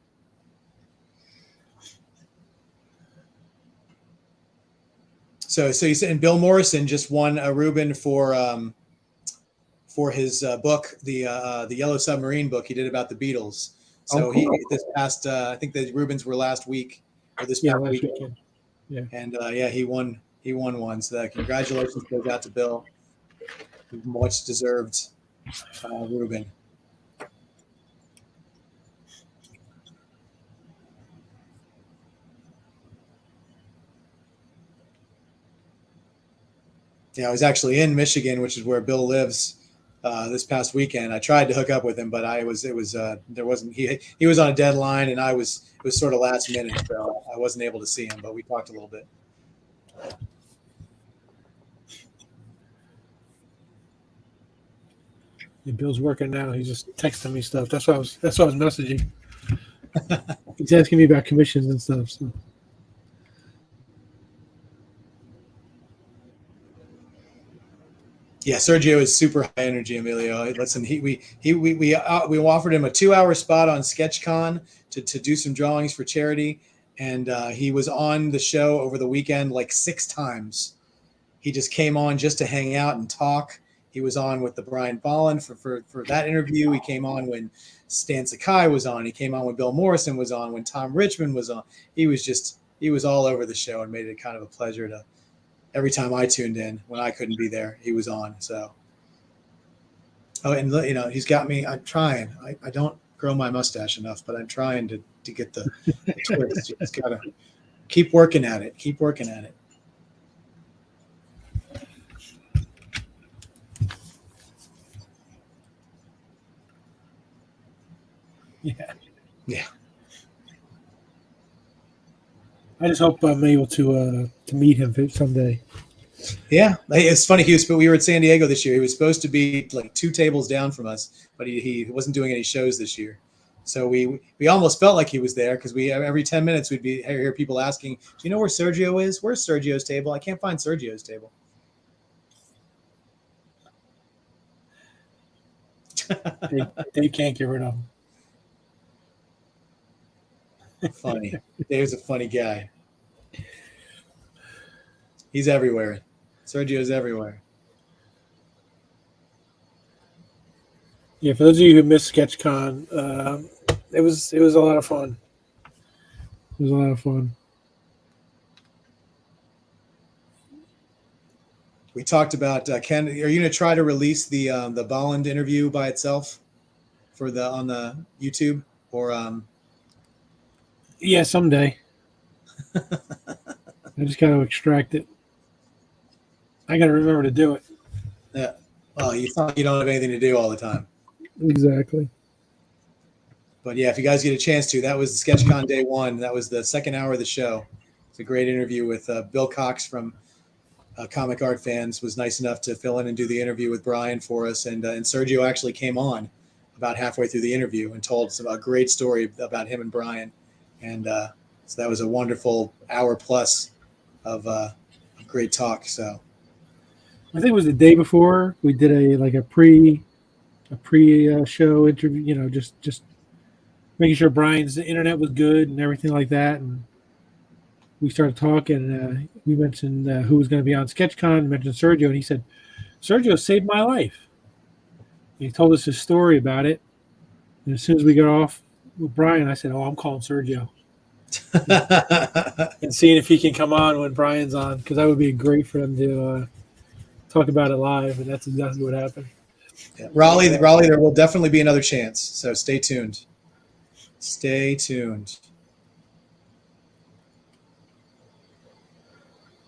Speaker 1: So you said, and Bill Morrison just won a Reuben for his book, the Yellow Submarine book he did about the Beatles. So
Speaker 3: cool.
Speaker 1: he this past I think the Reubens were last week or this past weekend.
Speaker 2: Yeah.
Speaker 1: And he won one. So congratulations goes out to Bill. Much deserved Reuben. Yeah, I was actually in Michigan, which is where Bill lives, this past weekend. I tried to hook up with him, but there wasn't he was on a deadline, and it was sort of last minute, so I wasn't able to see him. But we talked a little bit.
Speaker 2: Yeah, Bill's working now. He's just texting me stuff. That's why I was messaging. He's asking me about commissions and stuff. So.
Speaker 1: Yeah, Sergio is super high energy, Emilio. Listen, we offered him a 2-hour spot on SketchCon to do some drawings for charity, and he was on the show over the weekend like 6 times. He just came on just to hang out and talk. He was on with the Brian Bolland for that interview. He came on when Stan Sakai was on. He came on when Bill Morrison was on. When Tom Richmond was on. He was all over the show and made it kind of a pleasure to. Every time I tuned in, when I couldn't be there, he was on. So, and he's got me. I'm trying. I don't grow my mustache enough, but I'm trying to get the twist. You just gotta keep working at it. Keep working at it. Yeah.
Speaker 2: I just hope I'm able to meet him someday.
Speaker 1: Yeah, it's funny. We were at San Diego this year. He was supposed to be like 2 tables down from us, but he wasn't doing any shows this year. So we almost felt like he was there because every 10 minutes we'd hear people asking, "Do you know where Sergio is? Where's Sergio's table? I can't find Sergio's table."
Speaker 2: They can't get rid of him.
Speaker 1: Funny. Dave's a funny guy. He's everywhere. Sergio's everywhere.
Speaker 2: Yeah, for those of you who missed SketchCon, it was a lot of fun. It was a lot of fun.
Speaker 1: We talked about Ken. Are you going to try to release the Bolland interview by itself on the YouTube or?
Speaker 2: Yeah, someday. I just got to extract it. I got to remember to do it.
Speaker 1: Yeah. Well, you thought you don't have anything to do all the time.
Speaker 2: Exactly.
Speaker 1: But yeah, if you guys get a chance to, that was the SketchCon day 1. That was the second hour of the show. It's a great interview with Bill Cox from Comic Art Fans. Was nice enough to fill in and do the interview with Brian for us, and Sergio actually came on about halfway through the interview and told us a great story about him and Brian, and so that was a wonderful hour plus of great talk. So
Speaker 2: I think it was the day before we did a pre show interview. Just making sure Brian's internet was good and everything like that, and we started talking. We mentioned who was going to be on SketchCon. Mentioned Sergio, and he said, "Sergio saved my life." He told us his story about it. And as soon as we got off with Brian, I said, "Oh, I'm calling Sergio and seeing if he can come on when Brian's on, because that would be great for him to talk about it live." And that's exactly what happened.
Speaker 1: Yeah. Raleigh, there will definitely be another chance. So stay tuned. Stay tuned.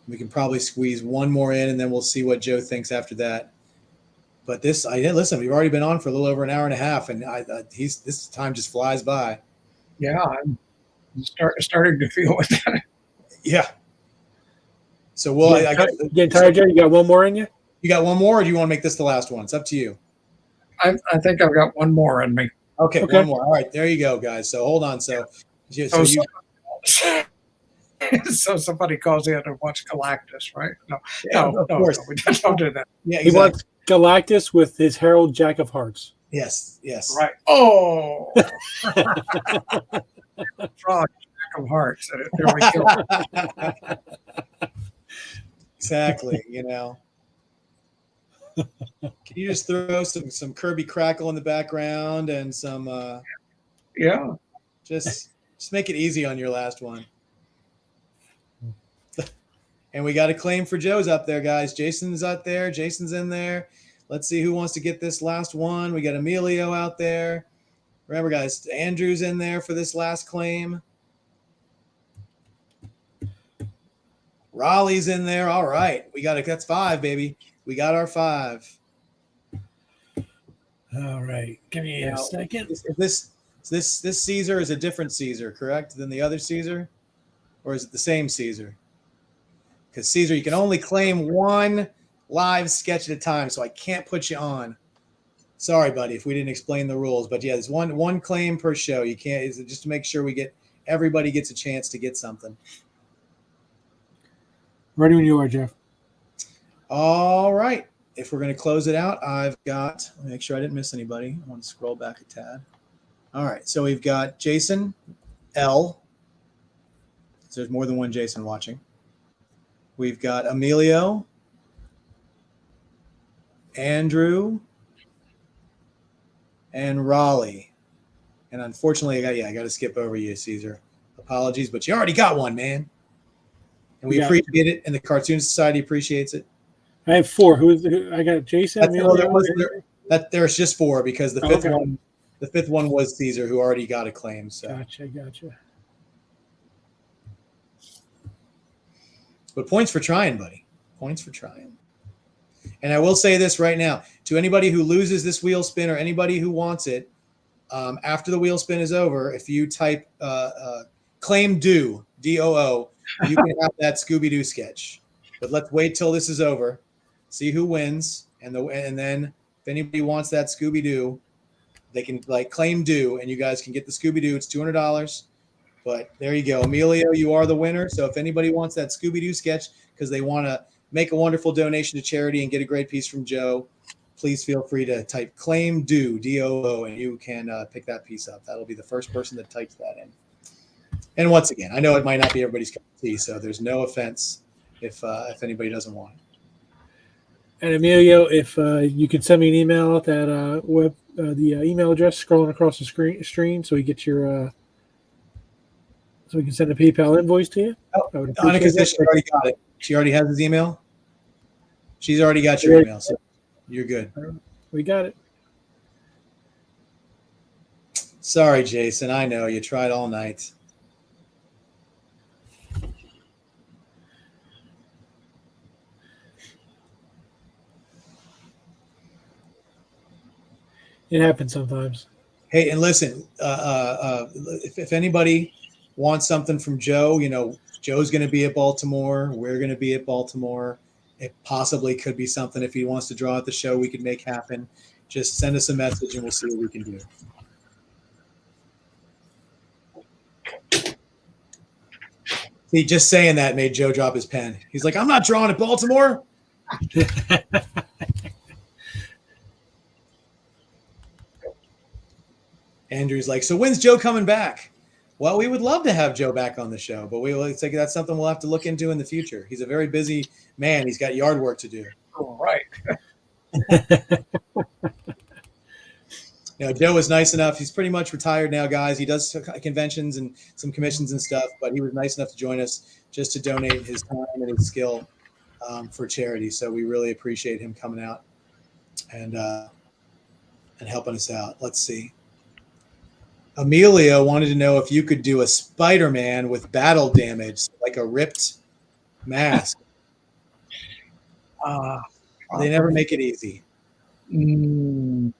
Speaker 1: We can probably squeeze one more in, and then we'll see what Joe thinks after that. But listen. We've already been on for a little over an hour and a half, and this time just flies by.
Speaker 3: Yeah, I'm starting to feel it.
Speaker 1: Yeah. So we'll.
Speaker 2: Getting tired, Joe? You got one more in you?
Speaker 1: You got one more, or do you want to make this the last one? It's up to you.
Speaker 3: I think I've got one more in me.
Speaker 1: Okay, one more. All right, there you go, guys. So hold on. So
Speaker 3: somebody calls in and wants Galactus, right? No,
Speaker 1: of course.
Speaker 3: No, we don't do that.
Speaker 1: Yeah,
Speaker 2: exactly. He wants Galactus with his Herald Jack of Hearts.
Speaker 1: Yes.
Speaker 3: Right. Oh, frog Jack of Hearts. There we go.
Speaker 1: Exactly. Can you just throw some Kirby Crackle in the background and some?
Speaker 3: Yeah.
Speaker 1: Just make it easy on your last one. And we got a claim for Joe's up there, guys. Jason's out there. Jason's in there. Let's see who wants to get this last one. We got Emilio out there. Remember, guys, Andrew's in there for this last claim. Raleigh's in there. All right. That's 5, baby. We got our 5.
Speaker 2: All right. Give me a second.
Speaker 1: This Caesar is a different Caesar, correct, than the other Caesar? Or is it the same Caesar? Because Caesar, you can only claim one live sketch at a time, so I can't put you on. Sorry, buddy, if we didn't explain the rules. But yeah, there's one claim per show. You can't, just to make sure everybody gets a chance to get something.
Speaker 2: Ready when you are, Jeff.
Speaker 1: All right. If we're going to close it out, let me make sure I didn't miss anybody. I want to scroll back a tad. All right. So we've got Jason L. So there's more than one Jason watching. We've got Emilio, Andrew, and Raleigh. And unfortunately, I got to skip over you, Caesar. Apologies, but you already got one, man. And we appreciate it, and the Cartoon Society appreciates it.
Speaker 2: I have 4. I got Jason.
Speaker 1: There's just 4 because the fifth one was Caesar, who already got a claim. So.
Speaker 2: Gotcha.
Speaker 1: But points for trying, buddy. Points for trying. And I will say this right now. To anybody who loses this wheel spin or anybody who wants it, after the wheel spin is over, if you type claim due, D-O-O, you can have that Scooby-Doo sketch. But let's wait till this is over, see who wins, and then if anybody wants that Scooby-Doo, they can claim due, and you guys can get the Scooby-Doo. It's $200. But there you go. Emilio, you are the winner. So if anybody wants that Scooby-Doo sketch because they want to make a wonderful donation to charity and get a great piece from Joe, please feel free to type claim due, D-O-O, and you can pick that piece up. That'll be the first person that types that in. And once again, I know it might not be everybody's cup of tea, so there's no offense if anybody doesn't want it.
Speaker 2: And Emilio, if you can send me an email at that the email address scrolling across the screen, so we get your so we can send a PayPal invoice to you.
Speaker 1: Oh, Annika says she already got it. She already has his email. She's already got your email, so you're good.
Speaker 2: We got it.
Speaker 1: Sorry, Jason. I know you tried all night.
Speaker 2: It happens sometimes.
Speaker 1: Hey, and listen, if anybody wants something from Joe, Joe's going to be at Baltimore. We're going to be at Baltimore. It possibly could be something if he wants to draw at the show we could make happen. Just send us a message and we'll see what we can do. See, just saying that made Joe drop his pen. He's like, I'm not drawing at Baltimore. Andrew's like, so when's Joe coming back? Well, we would love to have Joe back on the show, but that's something we'll have to look into in the future. He's a very busy man. He's got yard work to do.
Speaker 3: Oh, right.
Speaker 1: Joe was nice enough. He's pretty much retired now, guys. He does conventions and some commissions and stuff, but he was nice enough to join us just to donate his time and his skill for charity. So we really appreciate him coming out and helping us out. Let's see. Amelia wanted to know if you could do a Spider-Man with battle damage, like a ripped mask. They never make it easy.
Speaker 3: No,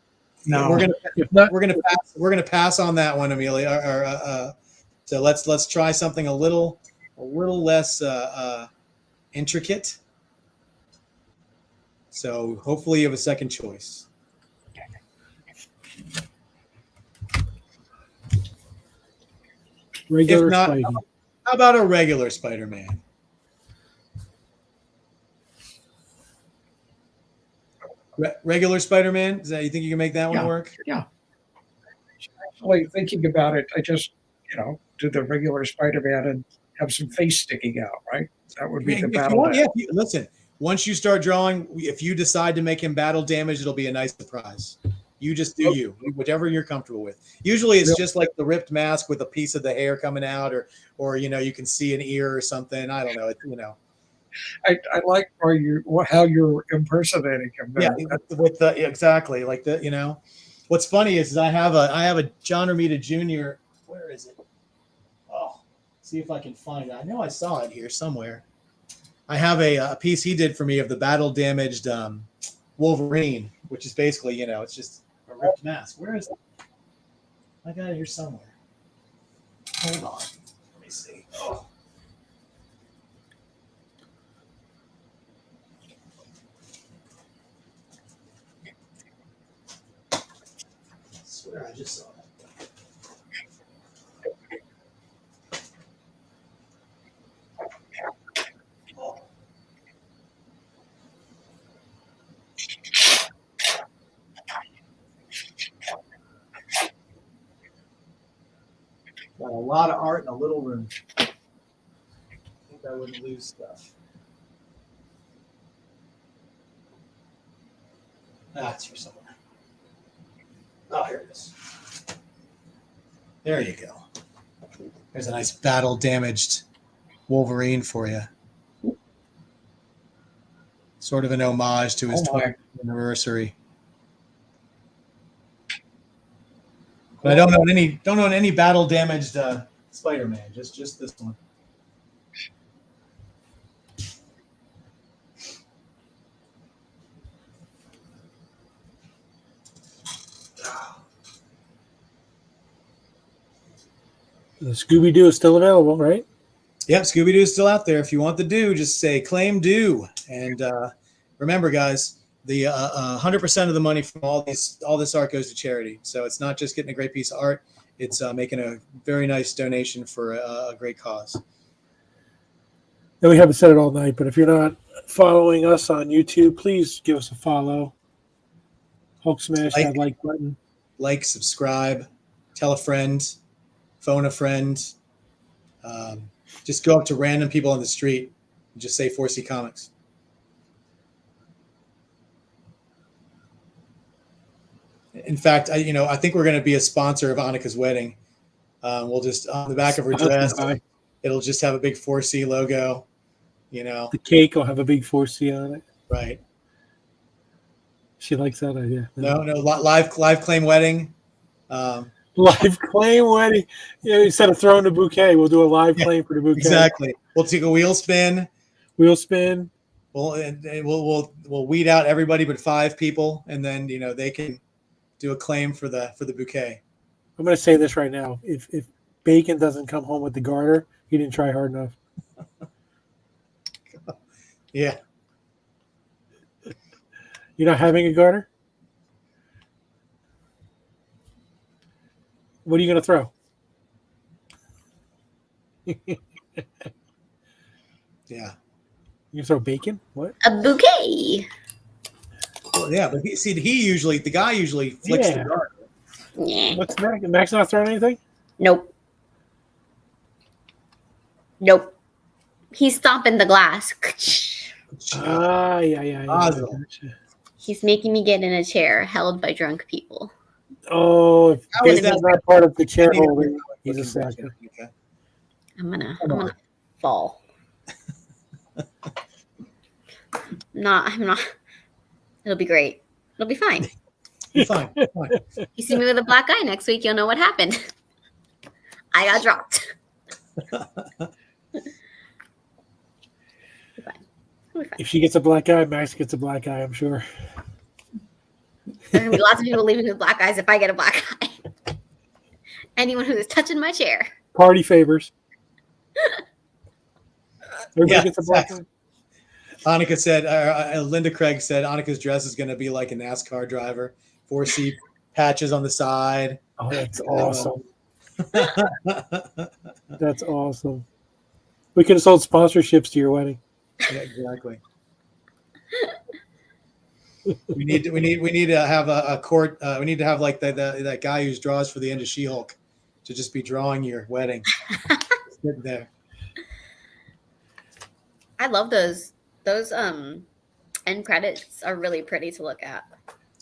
Speaker 1: we're gonna pass on that one, Amelia. So let's try something a little less intricate. So hopefully you have a second choice.
Speaker 2: Regular
Speaker 1: If not,
Speaker 2: Spidey.
Speaker 1: how about a regular Spider-Man? Regular Spider-Man? Is that, you think you can make that one work?
Speaker 3: Yeah. Actually, thinking about it, I just, do the regular Spider-Man and have some face sticking out, right? That would be the battle.
Speaker 1: Listen, once you start drawing, if you decide to make him battle damage, it'll be a nice surprise. You just do whatever you're comfortable with. Usually it's just like the ripped mask with a piece of the hair coming out, or you can see an ear or something. I don't know.
Speaker 3: I like how you're impersonating him.
Speaker 1: Yeah, with the exactly like the What's funny is I have a John Romita Jr. Where is it? Oh, see if I can find it. I know I saw it here somewhere. I have a piece he did for me of the battle damaged Wolverine, which is basically it's just a ripped mask. Where is it? I got it here somewhere. Hold on, let me see. Oh. I swear I just saw it. Got a lot of art in a little room. I think I wouldn't lose stuff. It's here somewhere. Oh, here it is. There you go. There's a nice battle damaged Wolverine for you. Sort of an homage to his 20th anniversary. But I don't own any battle damaged Spider-Man. Just this one.
Speaker 2: The Scooby-Doo is still available, right?
Speaker 1: Yep, Scooby-Doo is still out there. If you want the do, just say claim do. And remember, guys, the 100% of the money from all this art goes to charity. So it's not just getting a great piece of art; it's making a very nice donation for a great cause.
Speaker 2: And we haven't said it all night, but if you're not following us on YouTube, please give us a follow. Hulk smash that like button.
Speaker 1: Like, subscribe, tell a friend, phone a friend. Just go up to random people on the street and just say 4C Comics. In fact, I think we're going to be a sponsor of Annika's wedding. We'll just on the back of her dress, it'll just have a big 4C logo.
Speaker 2: The cake will have a big 4C on it.
Speaker 1: Right.
Speaker 2: She likes that idea.
Speaker 1: No, live claim wedding.
Speaker 2: Live claim wedding. Instead of throwing the bouquet, we'll do a live claim for the bouquet.
Speaker 1: Exactly. We'll take a wheel spin.
Speaker 2: We'll spin.
Speaker 1: We'll weed out everybody but 5 people, and then they can do a claim for the bouquet.
Speaker 2: I'm going to say this right now: if Bacon doesn't come home with the garter, he didn't try hard enough.
Speaker 1: Yeah.
Speaker 2: You're not having a garter? What are you going to throw?
Speaker 1: Yeah.
Speaker 2: You throw bacon? What?
Speaker 4: A bouquet.
Speaker 1: Well, yeah, but the guy usually flicks the garter.
Speaker 4: Yeah.
Speaker 2: What's Max? Max not throwing anything?
Speaker 4: Nope. He's stomping the glass.
Speaker 2: Yeah.
Speaker 1: Awesome.
Speaker 4: He's making me get in a chair held by drunk people.
Speaker 2: Oh, if
Speaker 1: How is
Speaker 2: Bacon's
Speaker 1: that
Speaker 2: not part of the chair holding, he's a sucker.
Speaker 1: Okay.
Speaker 4: I'm gonna fall. I'm not. It'll be great. It'll be fine.
Speaker 1: You're fine. Fine.
Speaker 4: You see me with a black eye next week, you'll know what happened. I got dropped.
Speaker 2: If she gets a black eye, Max gets a black eye, I'm sure.
Speaker 4: There are going to be lots of people leaving with black eyes if I get a black eye. Anyone who is touching my chair.
Speaker 2: Party favors. Everybody
Speaker 1: Yeah,
Speaker 2: gets a black eye.
Speaker 1: Annika said, Linda Craig said, Annika's dress is going to be like a NASCAR driver. 4C patches on the side.
Speaker 2: Oh, that's awesome. That's awesome. We could have sold sponsorships to your wedding.
Speaker 1: Yeah, exactly. We need to have a court. We need to have like that guy who draws for the end of She-Hulk to just be drawing your wedding. Sitting there.
Speaker 4: I love those. Those end credits are really pretty to look at.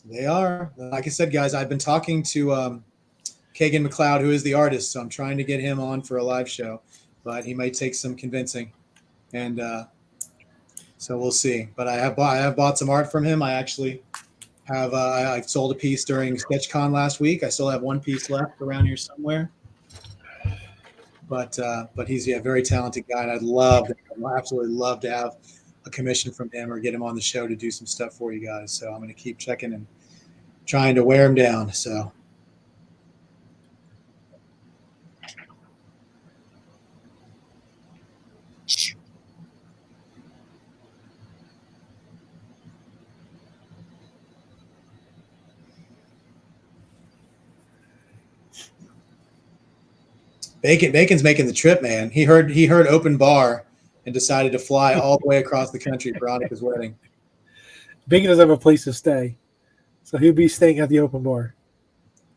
Speaker 1: They are. Like I said, guys, I've been talking to Kagan McLeod, who is the artist, so I'm trying to get him on for a live show, but he might take some convincing, and so we'll see. But I have bought some art from him. I actually have I sold a piece during SketchCon last week. I still have one piece left around here somewhere. But he's a very talented guy, and I'd absolutely love to have a commission from him or get him on the show to do some stuff for you guys. So I'm going to keep checking and trying to wear him down. So. Bacon's making the trip, man. He heard open bar and decided to fly all the way across the country for Annika's wedding.
Speaker 2: Bacon doesn't have a place to stay, so he'll be staying at the open bar.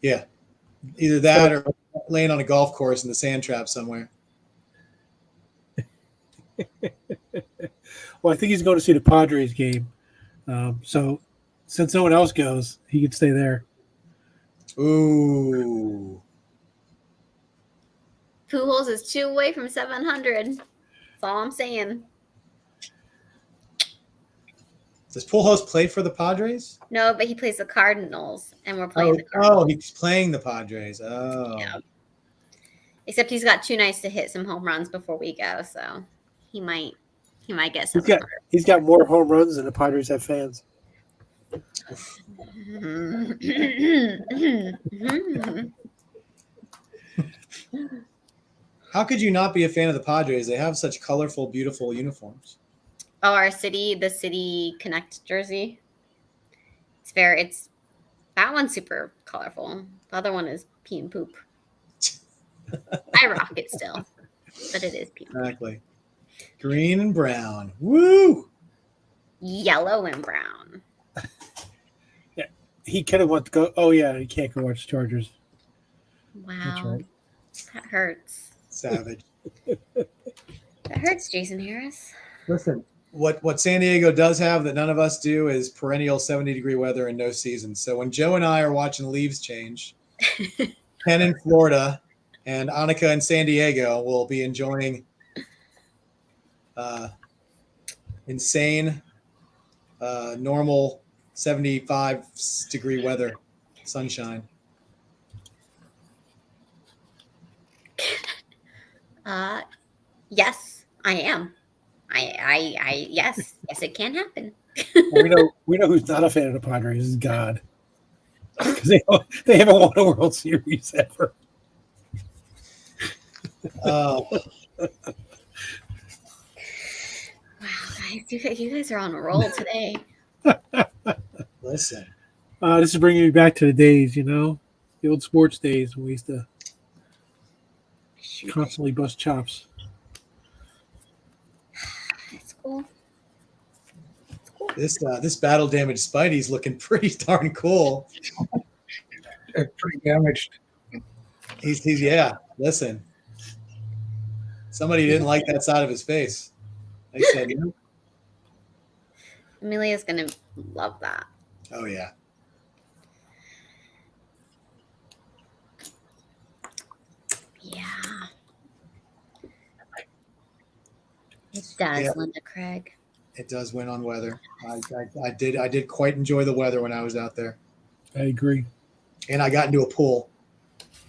Speaker 1: Yeah, either that or laying on a golf course in the sand trap somewhere.
Speaker 2: Well, I think he's going to see the Padres game. So since no one else goes, he could stay there.
Speaker 1: Ooh.
Speaker 4: Pujols is 2 away from 700. That's all I'm saying.
Speaker 1: Does Pujols play for the Padres?
Speaker 4: No, but he plays the Cardinals, and we're playing the Cardinals.
Speaker 1: Oh, he's playing the Padres. Oh.
Speaker 4: Yeah. Except he's got 2 nights to hit some home runs before we go, so he might get some.
Speaker 2: He's got more home runs than the Padres have fans.
Speaker 1: How could you not be a fan of the Padres? They have such colorful, beautiful uniforms.
Speaker 4: Oh, the City Connect jersey. It's that one's super colorful. The other one is pee and poop. I rock it still, but it is pee.
Speaker 1: Exactly. Green and brown. Woo!
Speaker 4: Yellow and brown.
Speaker 2: Yeah, he kind of wants to go. Oh yeah, he can't go watch Chargers.
Speaker 4: Wow,
Speaker 2: that's right.
Speaker 4: That hurts.
Speaker 1: Savage.
Speaker 4: That hurts, Jason Harris.
Speaker 1: Listen, what San Diego does have that none of us do is perennial 70-degree weather and no season. So when Joe and I are watching leaves change, Ken in Florida and Annika in San Diego will be enjoying insane, normal 75-degree weather, sunshine.
Speaker 4: Yes, I am. Yes, it can happen.
Speaker 2: we know who's not a fan of the Padres is God, because they haven't won a World Series ever.
Speaker 4: Wow, guys, you guys are on a roll today.
Speaker 1: Listen,
Speaker 2: this is bringing me back to the days, the old sports days when we used to constantly bust chops.
Speaker 4: That's cool.
Speaker 1: This battle damaged Spidey's looking pretty darn cool.
Speaker 3: Pretty damaged.
Speaker 1: He's yeah. Listen, somebody didn't like that side of his face. They said, "Nope."
Speaker 4: Amelia's gonna love that.
Speaker 1: Oh yeah.
Speaker 4: does,
Speaker 1: Yeah.
Speaker 4: Linda Craig.
Speaker 1: It does win on weather. I did quite enjoy the weather when I was out there.
Speaker 2: I agree.
Speaker 1: And I got into a pool,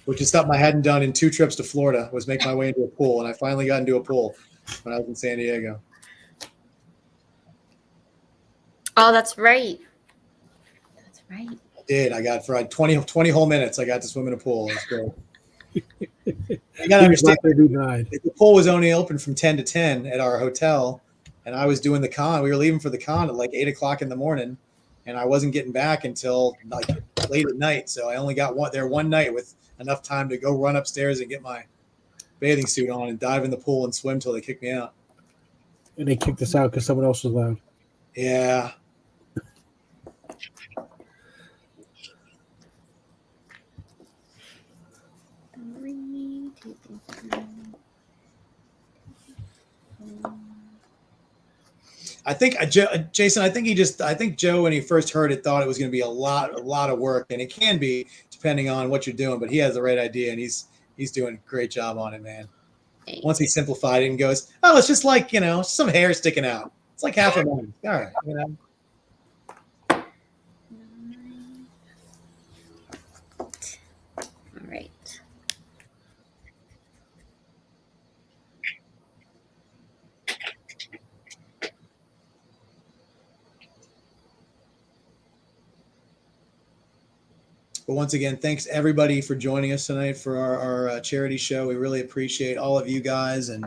Speaker 1: which is something I hadn't done in 2 trips to Florida, was make my way into a pool. And I finally got into a pool when I was in San Diego.
Speaker 4: Oh, that's right. That's right.
Speaker 1: I did. I got for 20 whole minutes. I got to swim in a pool. It was great. You got to understand, the pool was only open from 10 to 10 at our hotel. And I was doing the con. We were leaving for the con at like 8 o'clock in the morning. And I wasn't getting back until like late at night. So I only got one night with enough time to go run upstairs and get my bathing suit on and dive in the pool and swim till they kicked me out.
Speaker 2: And they kicked us out because someone else was loud.
Speaker 1: Yeah. I think Jason. I think Joe, when he first heard it, thought it was going to be a lot of work, and it can be depending on what you're doing. But he has the right idea, and he's doing a great job on it, man. Once he simplified it and goes, "Oh, it's just like some hair sticking out. It's like half a month." All right,
Speaker 4: All right.
Speaker 1: But once again, thanks everybody for joining us tonight for our charity show. We really appreciate all of you guys and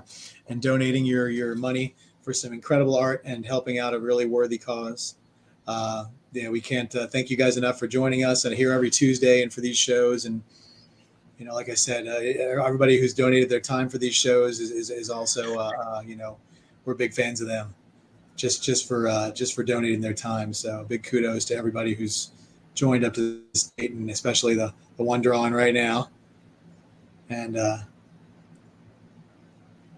Speaker 1: donating your money for some incredible art and helping out a really worthy cause. We can't thank you guys enough for joining us and here every Tuesday and for these shows. And like I said, everybody who's donated their time for these shows is also we're big fans of them. Just for donating their time. So big kudos to everybody who's joined up to this date, and especially the one drawing right now. And that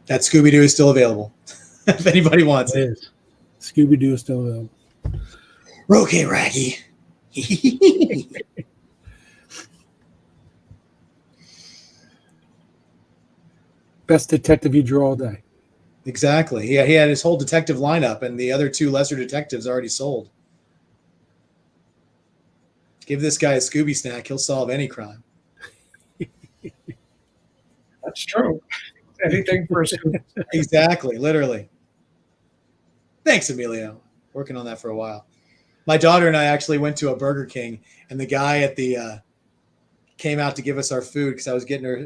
Speaker 1: Scooby-Doo is still available if anybody wants it.
Speaker 2: Scooby-Doo is still available.
Speaker 1: Okay, Raggy.
Speaker 2: Best detective you draw all day.
Speaker 1: Exactly. Yeah, he had his whole detective lineup, and the other 2 lesser detectives already sold. Give this guy a Scooby snack, he'll solve any crime.
Speaker 3: That's true. Anything for a Scooby.
Speaker 1: Exactly, literally. Thanks, Emilio. Working on that for a while. My daughter and I actually went to a Burger King, and the guy at the came out to give us our food because I was getting her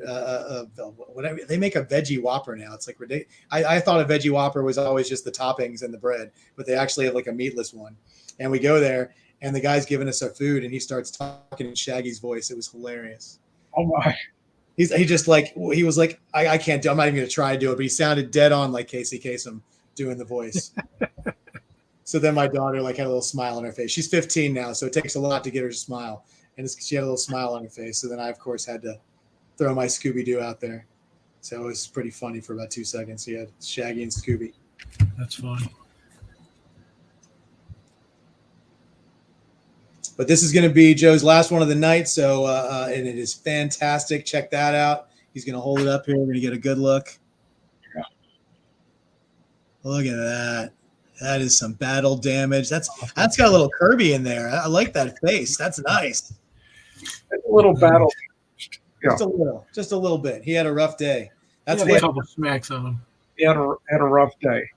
Speaker 1: whatever. They make a veggie Whopper now. It's like ridiculous. I thought a veggie Whopper was always just the toppings and the bread, but they actually have like a meatless one. And we go there, and the guy's giving us our food, and he starts talking in Shaggy's voice. It was hilarious.
Speaker 3: Oh my!
Speaker 1: He was like, I can't do. I'm not even gonna try to do it, but he sounded dead on like Casey Kasem doing the voice. So then my daughter had a little smile on her face. She's 15 now, so it takes a lot to get her to smile, and she had a little smile on her face. So then I, of course, had to throw my Scooby-Doo out there. So it was pretty funny for about 2 seconds. He had Shaggy and Scooby.
Speaker 2: That's funny.
Speaker 1: But this is going to be Joe's last one of the night, so and it is fantastic. Check that out. He's going to hold it up here. We're going to get a good look.
Speaker 3: Yeah.
Speaker 1: Look at that. That is some battle damage. That's got a little Kirby in there. I like that face. That's nice.
Speaker 3: A little battle.
Speaker 1: Yeah. Just a little bit. He had a rough day. That's
Speaker 2: a couple smacks on him.
Speaker 3: He had a rough day.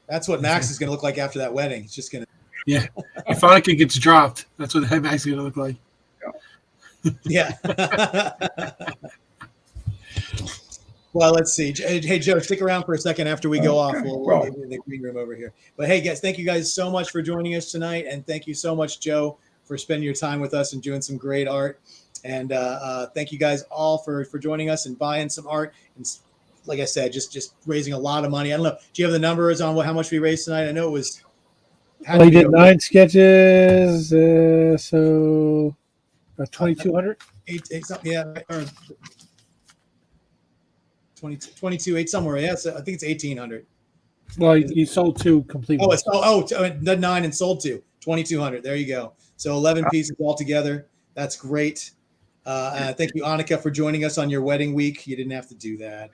Speaker 1: That's what Max is going to look like after that wedding. It's just going to.
Speaker 2: Yeah. If Hanukkah gets dropped, that's what Max is going to look like.
Speaker 1: Yeah. Well, let's see. Hey, Joe, stick around for a second after we go off. We'll get in the green room over here. But hey, guys, thank you guys so much for joining us tonight. And thank you so much, Joe, for spending your time with us and doing some great art. And thank you guys all for joining us and buying some art. And like I said, just raising a lot of money. I don't know. Do you have the numbers on how much we raised tonight? I know it was.
Speaker 2: Well, he did 9 sketches, so about 2,200.
Speaker 1: Yeah, or 22, 8 somewhere. Yeah, so I think it's 1,800.
Speaker 2: Well, he sold 2 completely.
Speaker 1: The 9 and sold 2, 2,200. There you go. So 11 pieces altogether. That's great. Thank you, Annika, for joining us on your wedding week. You didn't have to do that.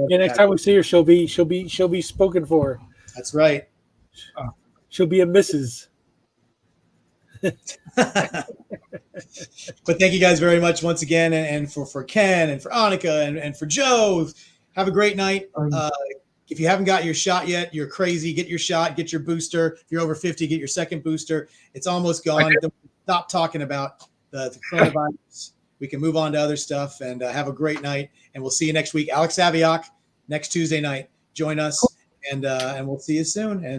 Speaker 2: Yeah, next time we see her, she'll be spoken for.
Speaker 1: That's right.
Speaker 2: She'll be a Mrs.
Speaker 1: But thank you guys very much once again, and for Ken and for Annika and for Joe. Have a great night. If you haven't got your shot yet, you're crazy. Get your shot. Get your booster. If you're over 50, get your second booster. It's almost gone. Stop talking about the coronavirus. We can move on to other stuff, and have a great night. And we'll see you next week. Alex Saviak next Tuesday night. Join us, and we'll see you soon. And